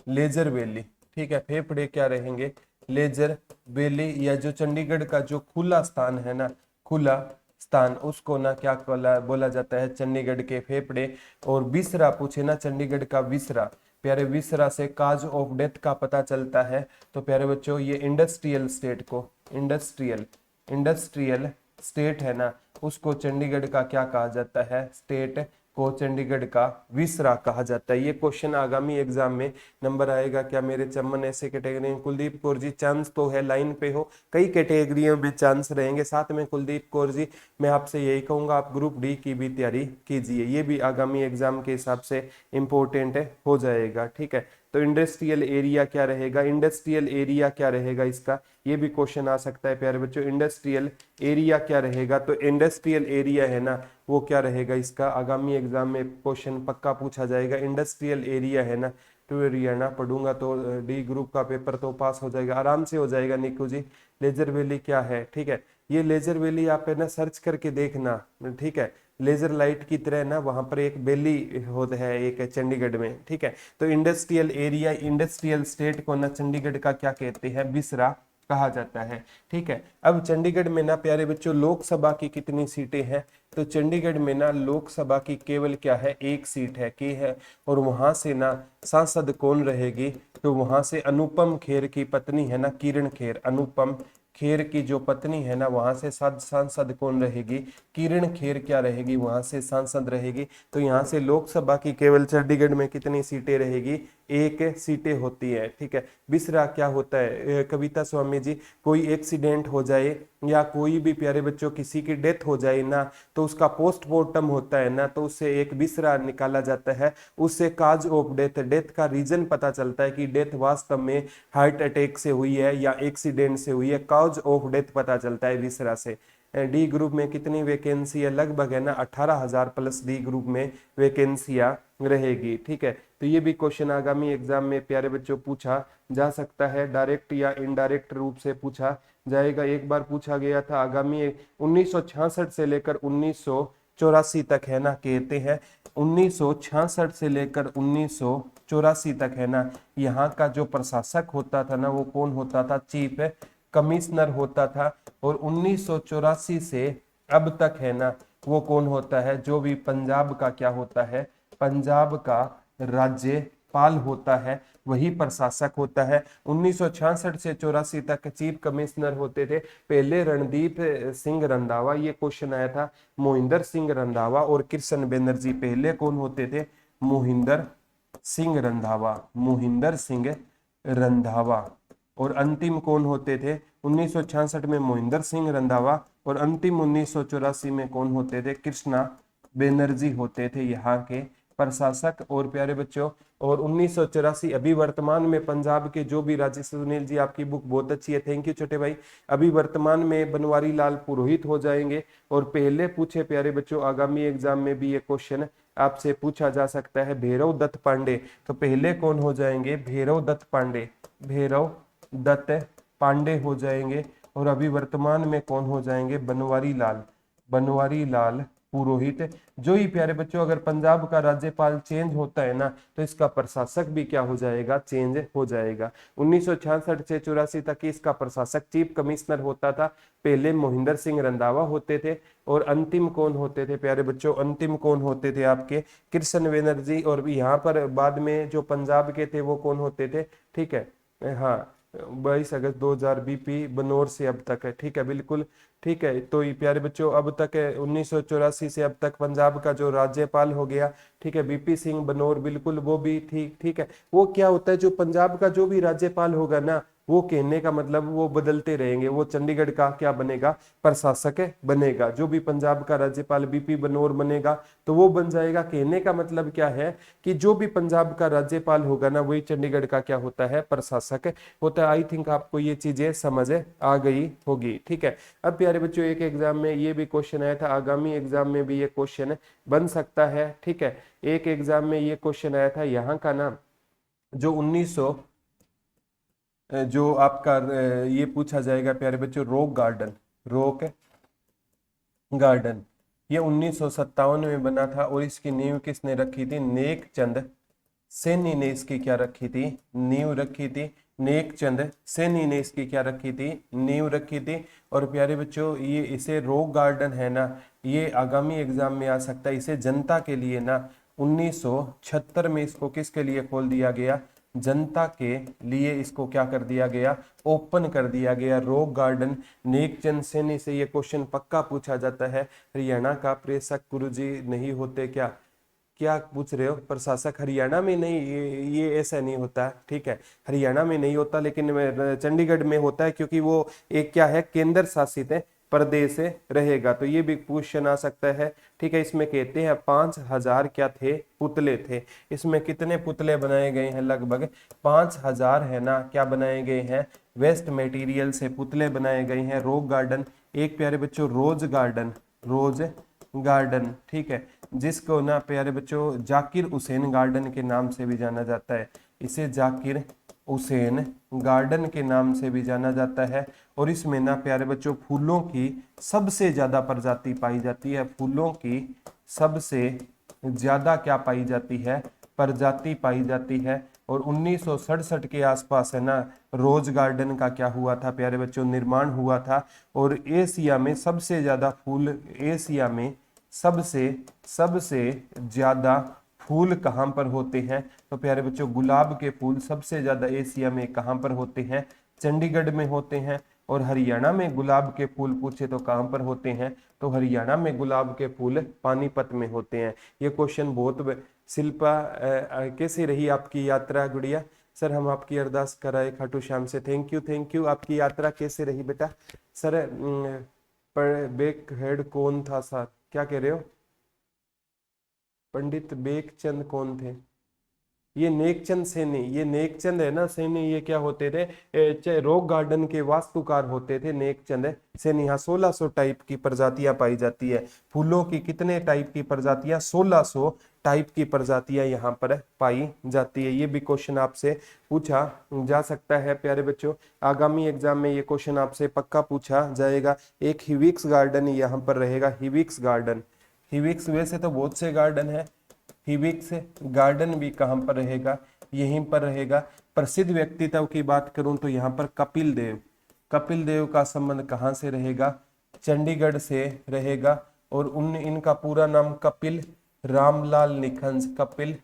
लेजर वैली। ठीक है, फेफड़े क्या रहेंगे, लेजर वैली। या जो चंडीगढ़ का जो खुला स्थान है ना, खुला स्थान, उसको ना क्या बोला जाता है, चंडीगढ़ के फेफड़े। और विसरा पूछे ना, चंडीगढ़ का विसरा, प्यारे विसरा से काज ऑफ डेथ का पता चलता है। तो प्यारे बच्चों ये इंडस्ट्रियल स्टेट को, इंडस्ट्रियल इंडस्ट्रियल स्टेट है ना, उसको चंडीगढ़ का क्या कहा जाता है, स्टेट को चंडीगढ़ का विसरा कहा जाता है। ये क्वेश्चन आगामी एग्जाम में नंबर आएगा क्या मेरे चमन, ऐसे कैटेगरी में। कुलदीप कौर जी चांस तो है, लाइन पे हो, कई कैटेगरियों में चांस रहेंगे। साथ में कुलदीप कौर जी मैं आपसे यही कहूंगा, आप ग्रुप डी की भी तैयारी कीजिए, ये भी आगामी एग्जाम के हिसाब से इंपॉर्टेंट हो जाएगा। ठीक है, तो इंडस्ट्रियल एरिया क्या रहेगा, इंडस्ट्रियल एरिया क्या रहेगा इसका, ये भी क्वेश्चन आ सकता है प्यारे बच्चों। इंडस्ट्रियल एरिया क्या रहेगा, तो इंडस्ट्रियल एरिया है ना, वो क्या रहेगा इसका, आगामी एग्जाम में क्वेश्चन पक्का पूछा जाएगा। इंडस्ट्रियल एरिया है ना, टू एरिया ना पढ़ूंगा तो डी ग्रुप का पेपर तो पास हो जाएगा, आराम से हो जाएगा निकू जी। लेजर वैली क्या है, ठीक है, ये लेजर वैली आप है ना सर्च करके देखना। ठीक है, लेजर लाइट की तरह ना वहां पर एक वैली होता है एक चंडीगढ़ में। ठीक है, तो इंडस्ट्रियल एरिया, इंडस्ट्रियल स्टेट को ना चंडीगढ़ का क्या कहते हैं, विसरा कहा जाता है। ठीक है, अब चंडीगढ़ में ना प्यारे बच्चों लोकसभा की कितनी सीटें हैं, तो चंडीगढ़ में ना लोकसभा की केवल क्या है, एक सीट है की है। और वहां से ना सांसद कौन रहेगी, तो वहां से अनुपम खेर की पत्नी है ना, किरण खेर, अनुपम खेर की जो पत्नी है ना, वहां से सांसद कौन रहेगी, किरण खेर क्या रहेगी, वहां से सांसद रहेगी। तो यहाँ से लोकसभा की केवल चंडीगढ़ में कितनी सीटें रहेगी, एक सीटें होती है। ठीक है, विसरा क्या होता है, कविता स्वामी जी, कोई एक्सीडेंट हो जाए या कोई भी प्यारे बच्चों किसी की डेथ हो जाए ना, तो उसका पोस्टमार्टम होता है ना, तो उससे एक विसरा निकाला जाता है, उससे काज ऑफ डेथ, डेथ का रीजन पता चलता है कि डेथ वास्तव में हार्ट अटैक से हुई है या एक्सीडेंट से हुई है, काज ऑफ डेथ पता चलता है विसरा से। डी ग्रुप में कितनी वैकेंसी है, लगभग है ना 18,000 प्लस डी ग्रुप में वैकेंसियां रहेगी। ठीक है, तो ये भी क्वेश्चन आगामी एग्जाम में प्यारे बच्चों पूछा जा सकता है, डायरेक्ट या इनडायरेक्ट रूप से पूछा जाएगा। एक बार पूछा गया था आगामी 1966 से लेकर 1984 तक है ना, कहते हैं 1966 से लेकर 1984 तक है ना, यहाँ का जो प्रशासक होता था ना, वो कौन होता था, चीफ कमिश्नर होता था। और 1984 से अब तक है ना, वो कौन होता है, जो भी पंजाब का क्या होता है, पंजाब का राज्यपाल होता है, वही प्रशासक होता है। 1966 से 84 तक चीफ कमिश्नर होते थे पहले रणदीप सिंह रंधावा, ये क्वेश्चन आया था, मोहिंदर सिंह रंधावा और कृष्ण बनर्जी पहले कौन होते थे, मोहिंदर सिंह रंधावा, मोहिंदर सिंह रंधावा। और अंतिम कौन होते थे, 1966 में मोहिंदर सिंह रंधावा, और अंतिम 1984 में कौन होते थे, कृष्णा बनर्जी होते थे यहाँ के प्रशासक। और प्यारे बच्चों, और 1984 अभी वर्तमान में पंजाब के जो भी राज्य, सुनील जी आपकी बुक बहुत अच्छी है, थैंक यू छोटे भाई। अभी वर्तमान में बनवारी लाल पुरोहित हो जाएंगे। और पहले पूछे प्यारे बच्चों, आगामी एग्जाम में भी ये क्वेश्चन आपसे पूछा जा सकता है, भैरव दत्त पांडे, तो पहले कौन हो जाएंगे, भैरव दत्त पांडे, भैरव दत्त पांडे हो जाएंगे। और अभी वर्तमान में कौन हो जाएंगे, बनवारी लाल, बनवारी लाल पुरोहित। जो ही प्यारे बच्चों अगर पंजाब का राज्यपाल चेंज होता है ना, तो इसका प्रशासक भी क्या हो जाएगा, चेंज हो जाएगा। 1966 से 84 तक इसका प्रशासक चीफ कमिश्नर होता था, पहले मोहिंदर सिंह रंधावा होते थे। और अंतिम कौन होते थे प्यारे बच्चों, अंतिम कौन होते थे आपके, कृष्ण बनर्जी। और यहाँ पर बाद में जो पंजाब के थे वो कौन होते थे, ठीक है, हाँ 22 अगस्त 2000 बीपी बनोर से अब तक है। ठीक है, बिल्कुल ठीक है। तो ये प्यारे बच्चों अब तक 1984 से अब तक पंजाब का जो राज्यपाल हो गया, ठीक है, बीपी सिंह बनोर, बिल्कुल वो भी ठीक, ठीक है। वो क्या होता है, जो पंजाब का जो भी राज्यपाल होगा ना, वो कहने का मतलब वो बदलते रहेंगे, वो चंडीगढ़ का क्या बनेगा, प्रशासक बनेगा। जो भी पंजाब का राज्यपाल बीपी बनोर बनेगा तो वो बन जाएगा। कहने का मतलब क्या है कि जो भी पंजाब का राज्यपाल होगा ना, वही चंडीगढ़ का क्या होता है, प्रशासक होता है। आई थिंक आपको ये चीजें समझ आ गई होगी। ठीक है, अब प्यारे बच्चों एक एग्जाम में ये भी क्वेश्चन आया था, आगामी एग्जाम में भी ये क्वेश्चन बन सकता है। ठीक है, एक एग्जाम में ये क्वेश्चन आया था, यहाँ का ना जो 1900 जो आपका ये पूछा जाएगा प्यारे बच्चों, रॉक गार्डन, रॉक गार्डन, ये 1957 में बना था। और इसकी नींव किसने रखी थी, नेक चंद सैनी ने इसकी क्या रखी थी, नींव रखी थी। नेकचंद सैनी ने इसकी क्या रखी थी, नींव रखी थी। और प्यारे बच्चों ये इसे रॉक गार्डन है ना, ये आगामी एग्जाम में आ सकता है। इसे जनता के लिए ना 1976 में इसको किसके लिए खोल दिया गया, जनता के लिए इसको क्या कर दिया गया, ओपन कर दिया गया रॉक गार्डन। नेकचंद सैनी से ये क्वेश्चन पक्का पूछा जाता है। हरियाणा का प्रेषक गुरुजी नहीं होते क्या, क्या पूछ रहे हो, प्रशासक हरियाणा में नहीं, ये ऐसा नहीं होता, ठीक है, हरियाणा में नहीं होता, लेकिन चंडीगढ़ में होता है, क्योंकि वो एक क्या है, केंद्र शासित है प्रदेश रहेगा। तो ये भी क्वेश्चन आ सकता है, ठीक है। इसमें कहते हैं 5000 क्या थे, पुतले थे। इसमें कितने पुतले बनाए गए हैं, लगभग 5000 है ना, क्या बनाए गए हैं, वेस्ट मटेरियल से पुतले बनाए गए हैं। रॉक गार्डन, एक प्यारे बच्चों रोज गार्डन, रोज गार्डन, ठीक है, जिसको ना प्यारे बच्चों जाकिर हुसैन गार्डन के नाम से भी जाना जाता है। इसे जाकिर हुसैन गार्डन के नाम से भी जाना जाता है। और इसमें ना प्यारे बच्चों फूलों की सबसे ज्यादा प्रजाति पाई जाती है, फूलों की सबसे ज्यादा क्या पाई जाती है, प्रजाति पाई जाती है। और 1967 के आसपास है ना रोज गार्डन का क्या हुआ था प्यारे बच्चों, निर्माण हुआ था। और एशिया में सबसे ज्यादा फूल, एशिया में सबसे सबसे ज्यादा फूल कहाँ पर होते हैं, तो प्यारे बच्चों गुलाब के फूल सबसे ज्यादा एशिया में कहाँ पर होते हैं, चंडीगढ़ में होते हैं। और हरियाणा में गुलाब के फूल पूछे तो कहाँ पर होते हैं, तो हरियाणा में गुलाब के फूल पानीपत में होते हैं। ये क्वेश्चन बहुत। शिल्पा कैसी रही आपकी यात्रा गुड़िया, सर हम आपकी अरदास कराए खाटू श्याम से, थैंक यू थैंक यू। आपकी यात्रा कैसे रही बेटा, सर पर बेक हेड कौन था सर, क्या कह रहे हो, पंडित बेकचंद कौन थे, ये नेकचंद सैनी, ये नेकचंद है ना सैनी, ये क्या होते थे, रॉक गार्डन के वास्तुकार होते थे नेकचंद सैनी। यहाँ 1600 टाइप की प्रजातियां पाई जाती है, फूलों की कितने टाइप की प्रजातियां, 1600 टाइप की प्रजातियां यहाँ पर पाई जाती है। ये भी क्वेश्चन आपसे पूछा जा सकता है प्यारे बच्चों, आगामी एग्जाम में ये क्वेश्चन आपसे पक्का पूछा जाएगा। एक हिविक्स गार्डन यहाँ पर रहेगा, हिविक्स गार्डन, हिविक्स वैसे तो बहुत से गार्डन है, हिविक्स गार्डन भी कहाँ पर रहेगा, यहीं पर रहेगा। प्रसिद्ध व्यक्तित्व की बात करूं तो यहाँ पर कपिल देव, कपिल देव का संबंध कहाँ से रहेगा, चंडीगढ़ से रहेगा। और इनका पूरा नाम कपिल रामलाल निखंज, कपिल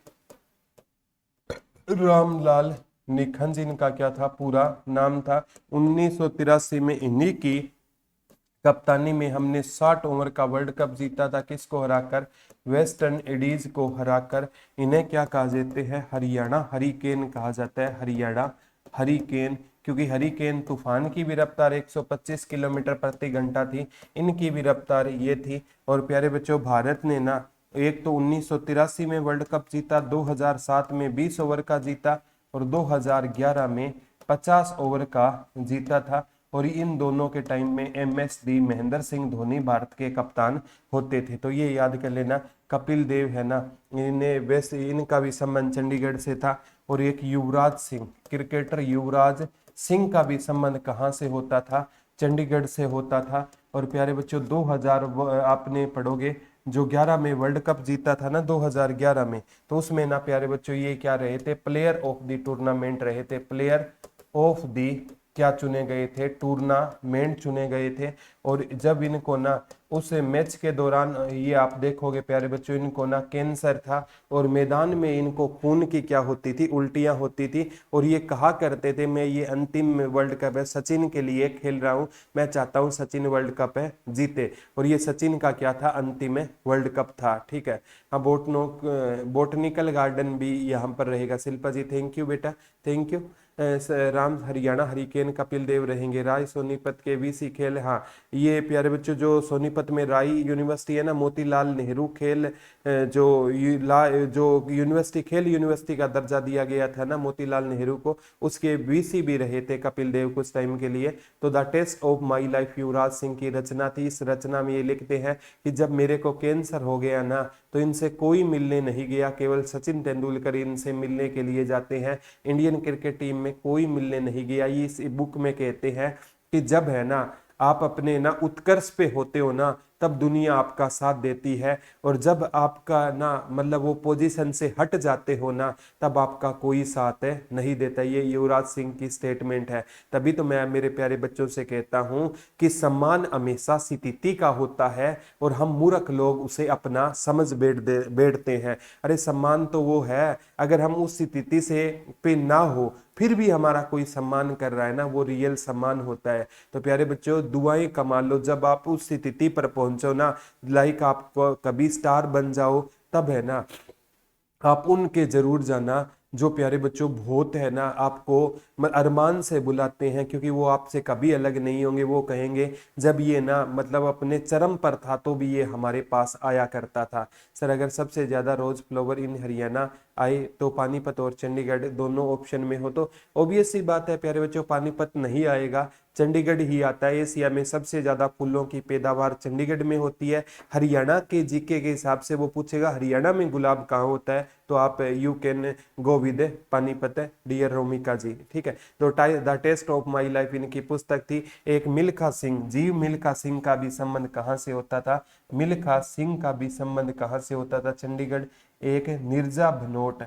रामलाल निखंज इनका क्या था, पूरा नाम था। 1983 में इन्हीं की कप्तानी में हमने 60 ओवर का वर्ल्ड कप जीता था, किसको हराकर, वेस्टर्न इंडीज को हराकर। इन्हें क्या कहा जाते हैं, हरियाणा हरिकेन कहा जाता है, हरियाणा हरिकेन, क्योंकि हरिकेन तूफान की भी रफ्तार 125 किलोमीटर प्रति घंटा थी, इनकी भी रफ्तार ये थी। और प्यारे बच्चों भारत ने ना एक तो 1983 में वर्ल्ड कप जीता, 2007 में 20 ओवर का जीता, और 2011 में 50 ओवर का जीता था। और इन दोनों के टाइम में MSD महेंद्र सिंह धोनी भारत के कप्तान होते थे। तो ये याद कर लेना, कपिल देव है ना, इन्हें वैसे इनका भी संबंध चंडीगढ़ से था। और एक युवराज सिंह, क्रिकेटर युवराज सिंह का भी संबंध कहाँ से होता था, चंडीगढ़ से होता था। और प्यारे बच्चों 2000 आपने पढ़ोगे, जो 11 में वर्ल्ड कप जीता था ना 2011 में, तो उसमें ना प्यारे बच्चों ये क्या रहे थे, प्लेयर ऑफ द टूर्नामेंट रहे थे, प्लेयर ऑफ द क्या चुने गए थे, टूर्नामेंट चुने गए थे। और जब इनको ना उस मैच के दौरान ये आप देखोगे प्यारे बच्चों, इनको ना कैंसर था, और मैदान में इनको खून की क्या होती थी, उल्टियां होती थी। और ये कहा करते थे मैं ये अंतिम वर्ल्ड कप है, सचिन के लिए खेल रहा हूं, मैं चाहता हूं सचिन वर्ल्ड कप है जीते। और ये सचिन का क्या था, अंतिम वर्ल्ड कप था, ठीक है। हाँ बोटनिकल गार्डन भी यहाँ पर रहेगा। शिल्पा जी थैंक यू बेटा, thank you. Ram Haryana hurricane Kapil Dev रहेंगे। राय सोनीपत के VC खेल, हाँ ये प्यारे बच्चों जो सोनीपत में राय यूनिवर्सिटी है ना, मोतीलाल नेहरू खेल जो यूनिवर्सिटी, खेल यूनिवर्सिटी का दर्जा दिया गया था ना मोतीलाल नेहरू को, उसके VC भी रहे थे कपिल देव कुछ टाइम के लिए। तो the test of my life Yuvraj Singh की रचना थी। इस रचना में ये लिखते हैं कि जब मेरे को कैंसर हो गया ना, तो इनसे कोई मिलने नहीं गया, केवल सचिन तेंदुलकर इनसे मिलने के लिए जाते हैं, इंडियन क्रिकेट टीम में कोई मिलने नहीं गया। ये इस बुक में कहते हैं कि जब है ना आप अपने ना उत्कर्ष पे होते हो ना, तब दुनिया आपका साथ देती है, और जब आपका ना मतलब वो पोजीशन से हट जाते हो ना, तब आपका कोई साथ नहीं देता। ये युवराज सिंह की स्टेटमेंट है। तभी तो मैं मेरे प्यारे बच्चों से कहता हूं कि सम्मान हमेशा स्थिति का होता है, और हम मूर्ख लोग उसे अपना समझ बैठते हैं। अरे सम्मान तो वो है, अगर हम उस स्थिति से पे ना हो फिर भी हमारा कोई सम्मान कर रहा है ना, वो रियल सम्मान होता है। तो प्यारे बच्चों, दुआएं कमा लो जब आप उस स्थिति पर पहुंचो ना, लाइक आप कभी स्टार बन जाओ, तब है ना आप उनके जरूर जाना जो प्यारे बच्चों बहुत है ना आपको अरमान से बुलाते हैं, क्योंकि वो आपसे कभी अलग नहीं होंगे। वो कहेंगे जब ये ना मतलब अपने चरम पर था तो भी ये हमारे पास आया करता था। सर अगर सबसे ज्यादा रोज फ्लावर इन हरियाणा आए तो पानीपत और चंडीगढ़ दोनों ऑप्शन में हो, तो ऑब्वियस सी बात है प्यारे बच्चों, पानीपत नहीं आएगा, चंडीगढ़ ही आता है। एशिया में सबसे ज्यादा फूलों की पैदावार चंडीगढ़ में होती है। हरियाणा के जीके के हिसाब से वो पूछेगा हरियाणा में गुलाब कहाँ होता है, तो आप you can go with Panipat dear Romika ji. ठीक है, तो the test of my life इनकी पुस्तक थी। एक मिल्खा सिंह, जीव मिल्खा सिंह का भी संबंध कहाँ से होता था, मिल्खा सिंह का भी संबंध कहाँ से होता था, चंडीगढ़। एक नीरजा भनोट,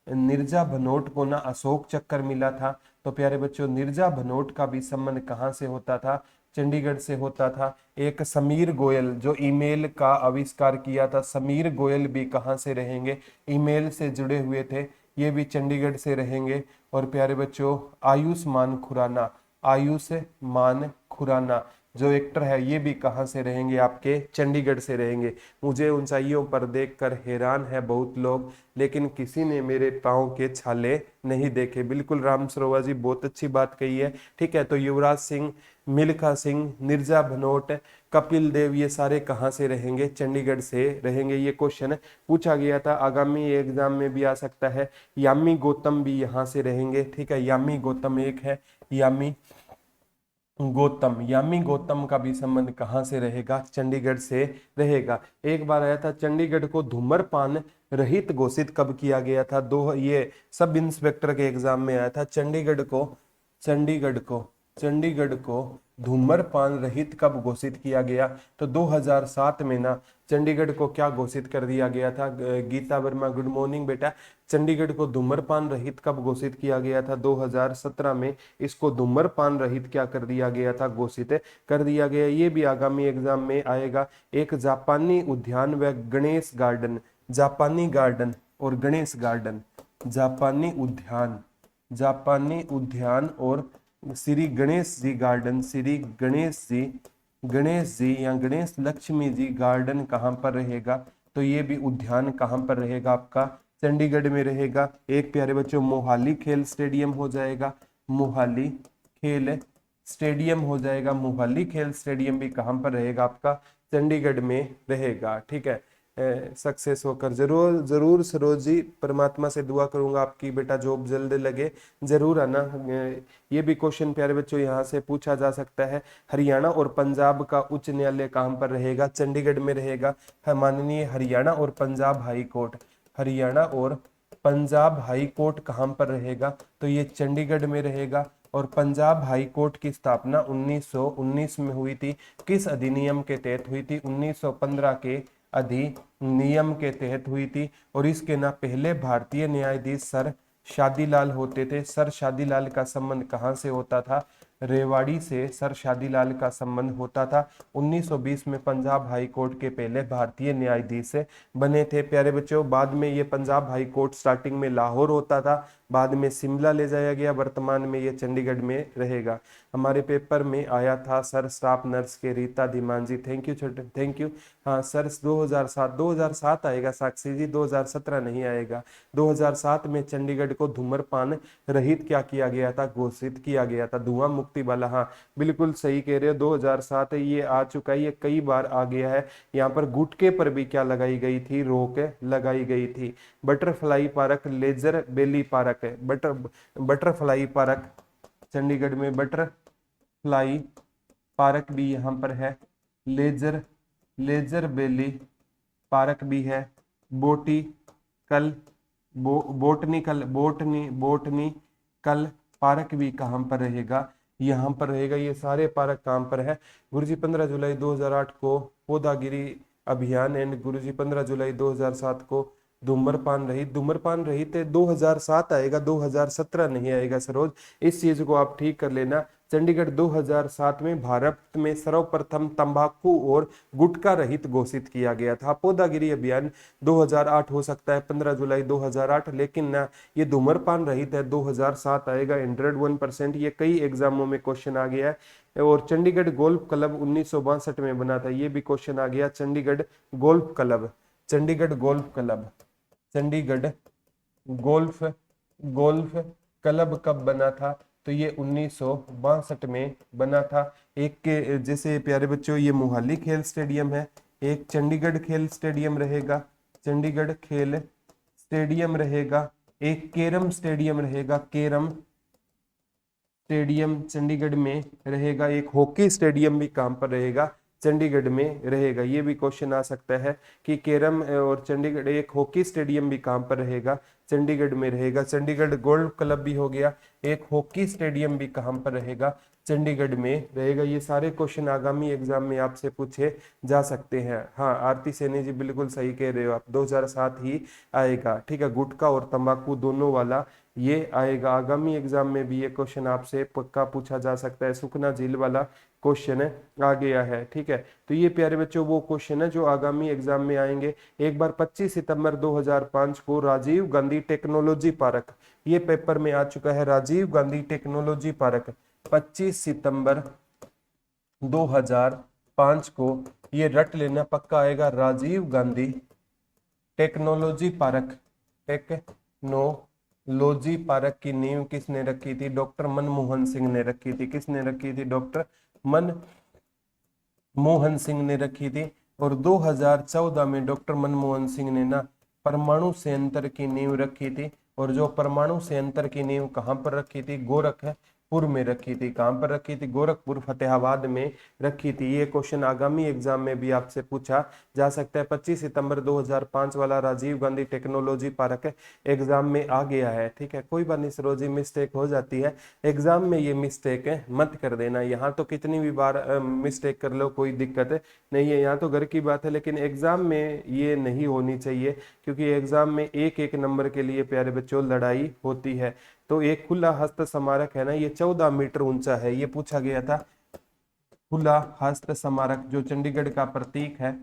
नीरजा भनोट को ना अशोक चक्कर मिला था, तो प्यारे बच्चों नीरजा भनोट का भी संबंध कहाँ से होता था, चंडीगढ़ से होता था। एक समीर गोयल जो ईमेल का आविष्कार किया था, समीर गोयल भी कहाँ से रहेंगे, ईमेल से जुड़े हुए थे, ये भी चंडीगढ़ से रहेंगे। और प्यारे बच्चों आयुष्मान खुराना, आयुष्मान खुराना जो एक्टर है, ये भी कहाँ से रहेंगे, आपके चंडीगढ़ से रहेंगे। मुझे ऊंचाइयों पर देखकर हैरान है बहुत लोग, लेकिन किसी ने मेरे पाँव के छाले नहीं देखे। बिल्कुल राम सरोवर जी, बहुत अच्छी बात कही है। ठीक है, तो युवराज सिंह, मिल्खा सिंह, नीरजा भनोट, कपिल देव, ये सारे कहाँ से रहेंगे, चंडीगढ़ से रहेंगे। ये क्वेश्चन पूछा गया था, आगामी एग्जाम में भी आ सकता है। यामी गौतम भी यहाँ से रहेंगे। ठीक है, यामी गौतम एक है, यामी गौतम, यामी गौतम का भी संबंध कहाँ से रहेगा, चंडीगढ़ से रहेगा। एक बार आया था, चंडीगढ़ को धूम्रपान रहित घोषित कब किया गया था, ये सब इंस्पेक्टर के एग्जाम में आया था। चंडीगढ़ को धूम्रपान रहित कब घोषित किया गया, तो 2007 में ना चंडीगढ़ को क्या घोषित कर दिया गया था। गीता वर्मा गुड मॉर्निंग बेटा, चंडीगढ़ को धूम्रपान रहित कब घोषित किया गया था, 2017 में इसको धूम्रपान रहित क्या कर दिया गया था, घोषित कर दिया गया। ये भी आगामी एग्जाम में आएगा। एक जापानी उद्यान व गणेश गार्डन, जापानी गार्डन और गणेश गार्डन, जापानी उद्यान और श्री गणेश जी गार्डन, श्री गणेश जी या गणेश लक्ष्मी जी गार्डन कहाँ पर रहेगा, तो ये भी उद्यान कहाँ पर रहेगा, आपका चंडीगढ़ में रहेगा। एक प्यारे बच्चों मोहाली खेल स्टेडियम हो जाएगा, मोहाली खेल स्टेडियम हो जाएगा। मोहाली खेल स्टेडियम भी कहाँ पर रहेगा, आपका चंडीगढ़ में रहेगा। ठीक है, सक्सेस होकर जरूर जरूर सरोज जी, परमात्मा से दुआ करूंगा आपकी बेटा जॉब जल्द लगे, जरूर आना। ये भी क्वेश्चन प्यारे बच्चों यहाँ से पूछा जा सकता है। हरियाणा और पंजाब का उच्च न्यायालय कहाँ पर रहेगा, चंडीगढ़ में रहेगा। माननीय हरियाणा और पंजाब हाई कोर्ट, हरियाणा और पंजाब हाई कोर्ट कहाँ पर रहेगा, तो ये चंडीगढ़ में रहेगा। और पंजाब हाई कोर्ट की स्थापना 1919 में हुई थी, किस अधिनियम के तहत हुई थी, 1915 के अधिनियम के तहत हुई थी। और इसके ना पहले भारतीय न्यायाधीश सर शादीलाल होते थे। सर शादीलाल का संबंध कहाँ से होता था, रेवाड़ी से सर शादीलाल का संबंध होता था। 1920 में पंजाब हाई कोर्ट के पहले भारतीय न्यायाधीश बने थे प्यारे बच्चों। बाद में ये पंजाब हाई कोर्ट स्टार्टिंग में लाहौर होता था, बाद में शिमला ले जाया गया, वर्तमान में ये चंडीगढ़ में रहेगा। हमारे पेपर में आया था सर स्टाफ नर्स के रीता धीमान जी, थैंक यू छोटे, थैंक यू। हाँ सर 2007 आएगा साक्षी जी, 2017 नहीं आएगा। 2007 में चंडीगढ़ को धूम्रपान रहित क्या किया गया था, घोषित किया गया था, धुआं मुक्ति वाला। हाँ बिल्कुल सही कह रहे हो, 2007 ये आ चुका है, ये कई बार आ गया है। यहाँ पर गुटके पर भी क्या लगाई गई थी, रोक लगाई गई थी। बटरफ्लाई पार्क, लेजर बेली पार्क है, बटरफ्लाई पार्क चंडीगढ़ में, बटरफ्लाई पार्क भी यहाँ पर है, लेजर बेली पार्क भी है, बोटिकल बोटनिकल पार्क भी कहाँ पर रहेगा, यहाँ पर रहेगा। ये सारे पार्क कहाँ पर है गुरुजी? 15 जुलाई 2008 को पौधागिरी अभियान एंड गुरुजी 15 जुलाई 2007 को धूम्रपान रहित 2007 आएगा, 2017 नहीं आएगा सरोज, इस चीज को आप ठीक कर लेना। चंडीगढ़ 2007 में भारत में सर्वप्रथम तंबाकू और गुटखा रहित घोषित किया गया था। पौधागिरी अभियान 2008 हो सकता है, 15 जुलाई 2008, लेकिन ना ये धूम्रपान रहित है, 2007 आएगा। 101% ये कई एग्जामों में क्वेश्चन आ गया है। और चंडीगढ़ गोल्फ क्लब 1962 में बना था, ये भी क्वेश्चन आ गया। Chandigarh golf club, Chandigarh golf club, Chandigarh golf golf club कब बना था? तो ये 1962 में बना था। एक के जैसे प्यारे बच्चों ये मोहाली खेल स्टेडियम है, एक चंडीगढ़ खेल स्टेडियम रहेगा, चंडीगढ़ खेल स्टेडियम रहेगा, एक केरम स्टेडियम रहेगा, केरम स्टेडियम चंडीगढ़ में रहेगा, एक हॉकी स्टेडियम भी कहाँ पर रहेगा? चंडीगढ़ में रहेगा। ये भी क्वेश्चन आ सकता है कि केरम और चंडीगढ़, एक हॉकी स्टेडियम भी कहाँ पर रहेगा? चंडीगढ़ में रहेगा। चंडीगढ़ गोल्फ क्लब भी हो गया, एक हॉकी स्टेडियम भी कहाँ पर रहेगा? चंडीगढ़ में रहेगा। ये सारे क्वेश्चन आगामी एग्जाम में आपसे पूछे जा सकते हैं। हाँ आरती सैनी जी बिल्कुल सही कह रहे हो आप, 2007 ही आएगा, ठीक है। गुटखा और तंबाकू दोनों वाला ये आएगा। आगामी एग्जाम में भी ये क्वेश्चन आपसे पक्का पूछा जा सकता है। सुखना झील वाला क्वेश्चन आ गया है, ठीक है। तो ये प्यारे बच्चों वो क्वेश्चन है जो आगामी एग्जाम में आएंगे। एक बार 25 सितंबर 2005 को राजीव गांधी टेक्नोलॉजी पार्क, ये पेपर में आ चुका है, राजीव गांधी टेक्नोलॉजी पार्क 25 सितंबर 2005 को, ये रट लेना पक्का आएगा। Rajiv Gandhi technology park, technology park की नींव किसने रखी थी? डॉक्टर मनमोहन सिंह ने रखी थी। किसने रखी थी? डॉक्टर मनमोहन सिंह ने रखी थी। और 2014 में डॉक्टर मनमोहन सिंह ने ना परमाणु संयंत्र की नींव रखी थी। और जो परमाणु संयंत्र की नींव कहाँ पर रखी थी? गोरखपुर में रखी थी। कहाँ पर रखी थी? गोरखपुर फतेहाबाद में रखी थी। ये क्वेश्चन आगामी एग्जाम में भी आपसे पूछा जा सकता है। 25 सितंबर 2005 वाला Rajiv Gandhi technology park exam में आ गया है, ठीक है। कोई बात नहीं सरोजी, मिस्टेक हो जाती है एग्जाम में, ये मिस्टेक मत कर देना। यहाँ तो कितनी भी बार मिस्टेक कर लो कोई दिक्कत नहीं है, यहाँ तो घर की बात है, लेकिन एग्जाम में ये नहीं होनी चाहिए, क्योंकि एग्जाम में एक एक नंबर के लिए प्यारे बच्चों लड़ाई होती है। तो एक खुला हस्त स्मारक है ना, ये 14 मीटर ऊंचा है, ये पूछा गया था। खुला हस्त स्मारक जो चंडीगढ़ का प्रतीक है,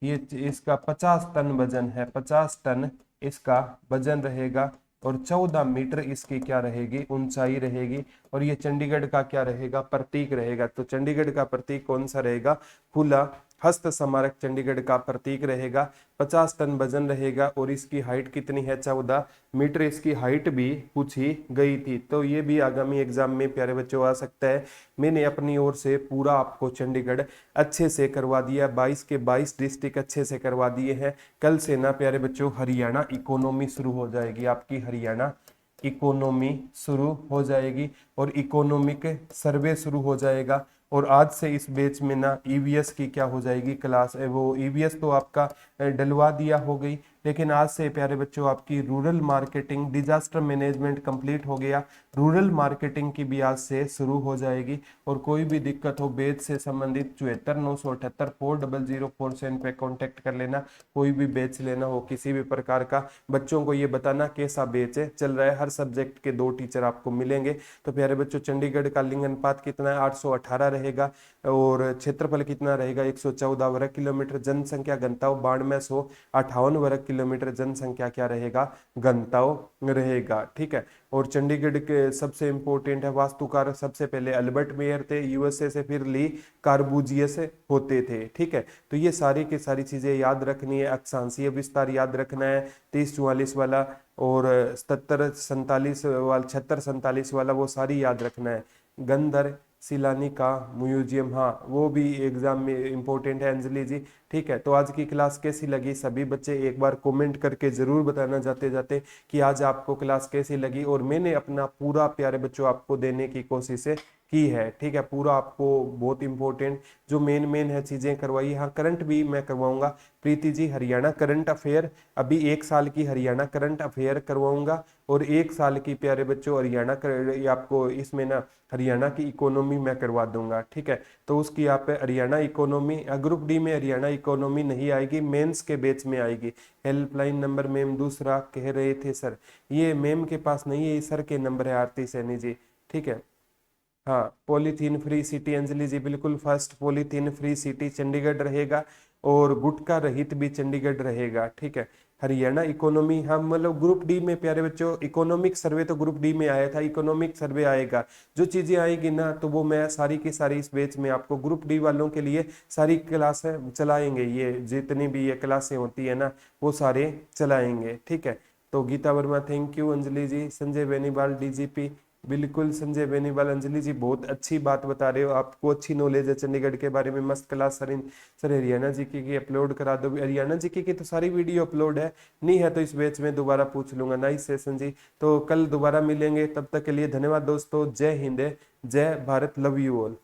ये इसका 50 टन वजन है, 50 टन इसका वजन रहेगा। और 14 मीटर इसकी क्या रहेगी? ऊंचाई रहेगी। और ये चंडीगढ़ का क्या रहेगा? प्रतीक रहेगा। तो चंडीगढ़ का प्रतीक कौन सा रहेगा? खुला हस्त स्मारक चंडीगढ़ का प्रतीक रहेगा। 50 टन वजन रहेगा। और इसकी हाइट कितनी है? 14 मीटर इसकी हाइट भी पूछी गई थी। तो ये भी आगामी एग्जाम में प्यारे बच्चों आ सकता है। मैंने अपनी ओर से पूरा आपको चंडीगढ़ अच्छे से करवा दिया, 22 के 22 डिस्ट्रिक्ट अच्छे से करवा दिए हैं। कल से ना प्यारे बच्चों हरियाणा इकोनॉमी शुरू हो जाएगी आपकी, हरियाणा इकोनॉमी शुरू हो जाएगी और इकोनॉमिक सर्वे शुरू हो जाएगा। और आज से इस बैच में ना ईवीएस की क्या हो जाएगी क्लास, वो ईवीएस तो आपका डलवा दिया हो गई, लेकिन आज से प्यारे बच्चों आपकी rural marketing, disaster management complete हो गया, रूरल मार्केटिंग की भी आज से शुरू हो जाएगी। और कोई भी दिक्कत हो बैच से संबंधित 74 978 40047 पे कांटेक्ट कर लेना। कोई भी बैच लेना हो किसी भी प्रकार का, बच्चों को ये बताना कैसा बैच चल रहा है। हर सब्जेक्ट के 2 टीचर आपको मिलेंगे। तो प्यारे बच्चों चंडीगढ़ का लिंग अनुपात कितना है? 818 रहेगा। और क्षेत्रफल कितना रहेगा? 114 वर्ग किलोमीटर। जनसंख्या घनत्व 9258 वर्ग किलोमीटर जनसंख्या क्या रहेगा? घनत्व रहेगा, ठीक है। और चंडीगढ़ के सबसे इंपॉर्टेंट है वास्तुकार, सबसे पहले अल्बर्ट मेयर थे यूएसए से, फिर ली कार्बूजियस होते थे, ठीक है। तो ये सारी की सारी चीजें याद रखनी है। अक्षांशीय विस्तार याद रखना है 3044 वाला, और 77 47 वाला, 76 47 वाला, वो सारी याद रखना है। गंधर सिलानी का म्यूजियम, हाँ वो भी एग्जाम में इंपॉर्टेंट है अंजलि जी, ठीक है। तो आज की क्लास कैसी लगी सभी बच्चे एक बार कमेंट करके जरूर बताना जाते जाते कि आज आपको क्लास कैसी लगी। और मैंने अपना पूरा प्यारे बच्चों आपको देने की कोशिश की है, ठीक है। पूरा आपको बहुत इंपॉर्टेंट जो मेन है चीजें करवाई। हाँ, करंट भी मैं करवाऊंगा प्रीति जी, हरियाणा करंट अफेयर, अभी 1 साल की हरियाणा करंट अफेयर करवाऊंगा, और 1 साल की प्यारे बच्चों हरियाणा ये आपको इसमें ना हरियाणा की इकोनॉमी मैं करवा दूंगा, ठीक है। तो उसकी आप हरियाणा इकोनॉमी, ग्रुप डी में हरियाणा इकोनॉमी नहीं आएगी, मेंस के बैच में आएगी। हेल्पलाइन नंबर मैम दूसरा कह रहे थे सर, ये मैम के पास नहीं है, ये सर के नंबर है आरती सैनी जी, ठीक है। हाँ, पॉलीथीन फ्री सिटी अंजलि जी, बिल्कुल first polythene free city Chandigarh रहेगा, और गुटखा रहित भी चंडीगढ़ रहेगा, ठीक है। हरियाणा इकोनॉमी, हम मतलब ग्रुप डी में प्यारे बच्चों इकोनॉमिक सर्वे तो ग्रुप डी में आया था, इकोनॉमिक सर्वे आएगा। जो चीजें आएगी ना तो वो मैं सारी की सारी इस बैच में आपको ग्रुप डी वालों के लिए सारी क्लासें चलाएंगे, ये जितनी भी ये क्लासें होती है ना वो सारे चलाएंगे, ठीक है। तो Geeta Verma thank you, Anjali ji, Sanjay Beniwal DGP, बिल्कुल संजय बेनीवाल, अंजलि जी बहुत अच्छी बात बता रहे हो, आपको अच्छी नॉलेज है चंडीगढ़ के बारे में, मस्त class sir. Sir Haryana GK की अपलोड करा दो, हरियाणा जीके की तो सारी वीडियो अपलोड है, नहीं है तो इस बैच में दोबारा पूछ लूंगा। नाइस सेशन जी, तो कल दोबारा मिलेंगे, तब तक के लिए धन्यवाद दोस्तों, जय हिंद, जय भारत, लव यू ऑल।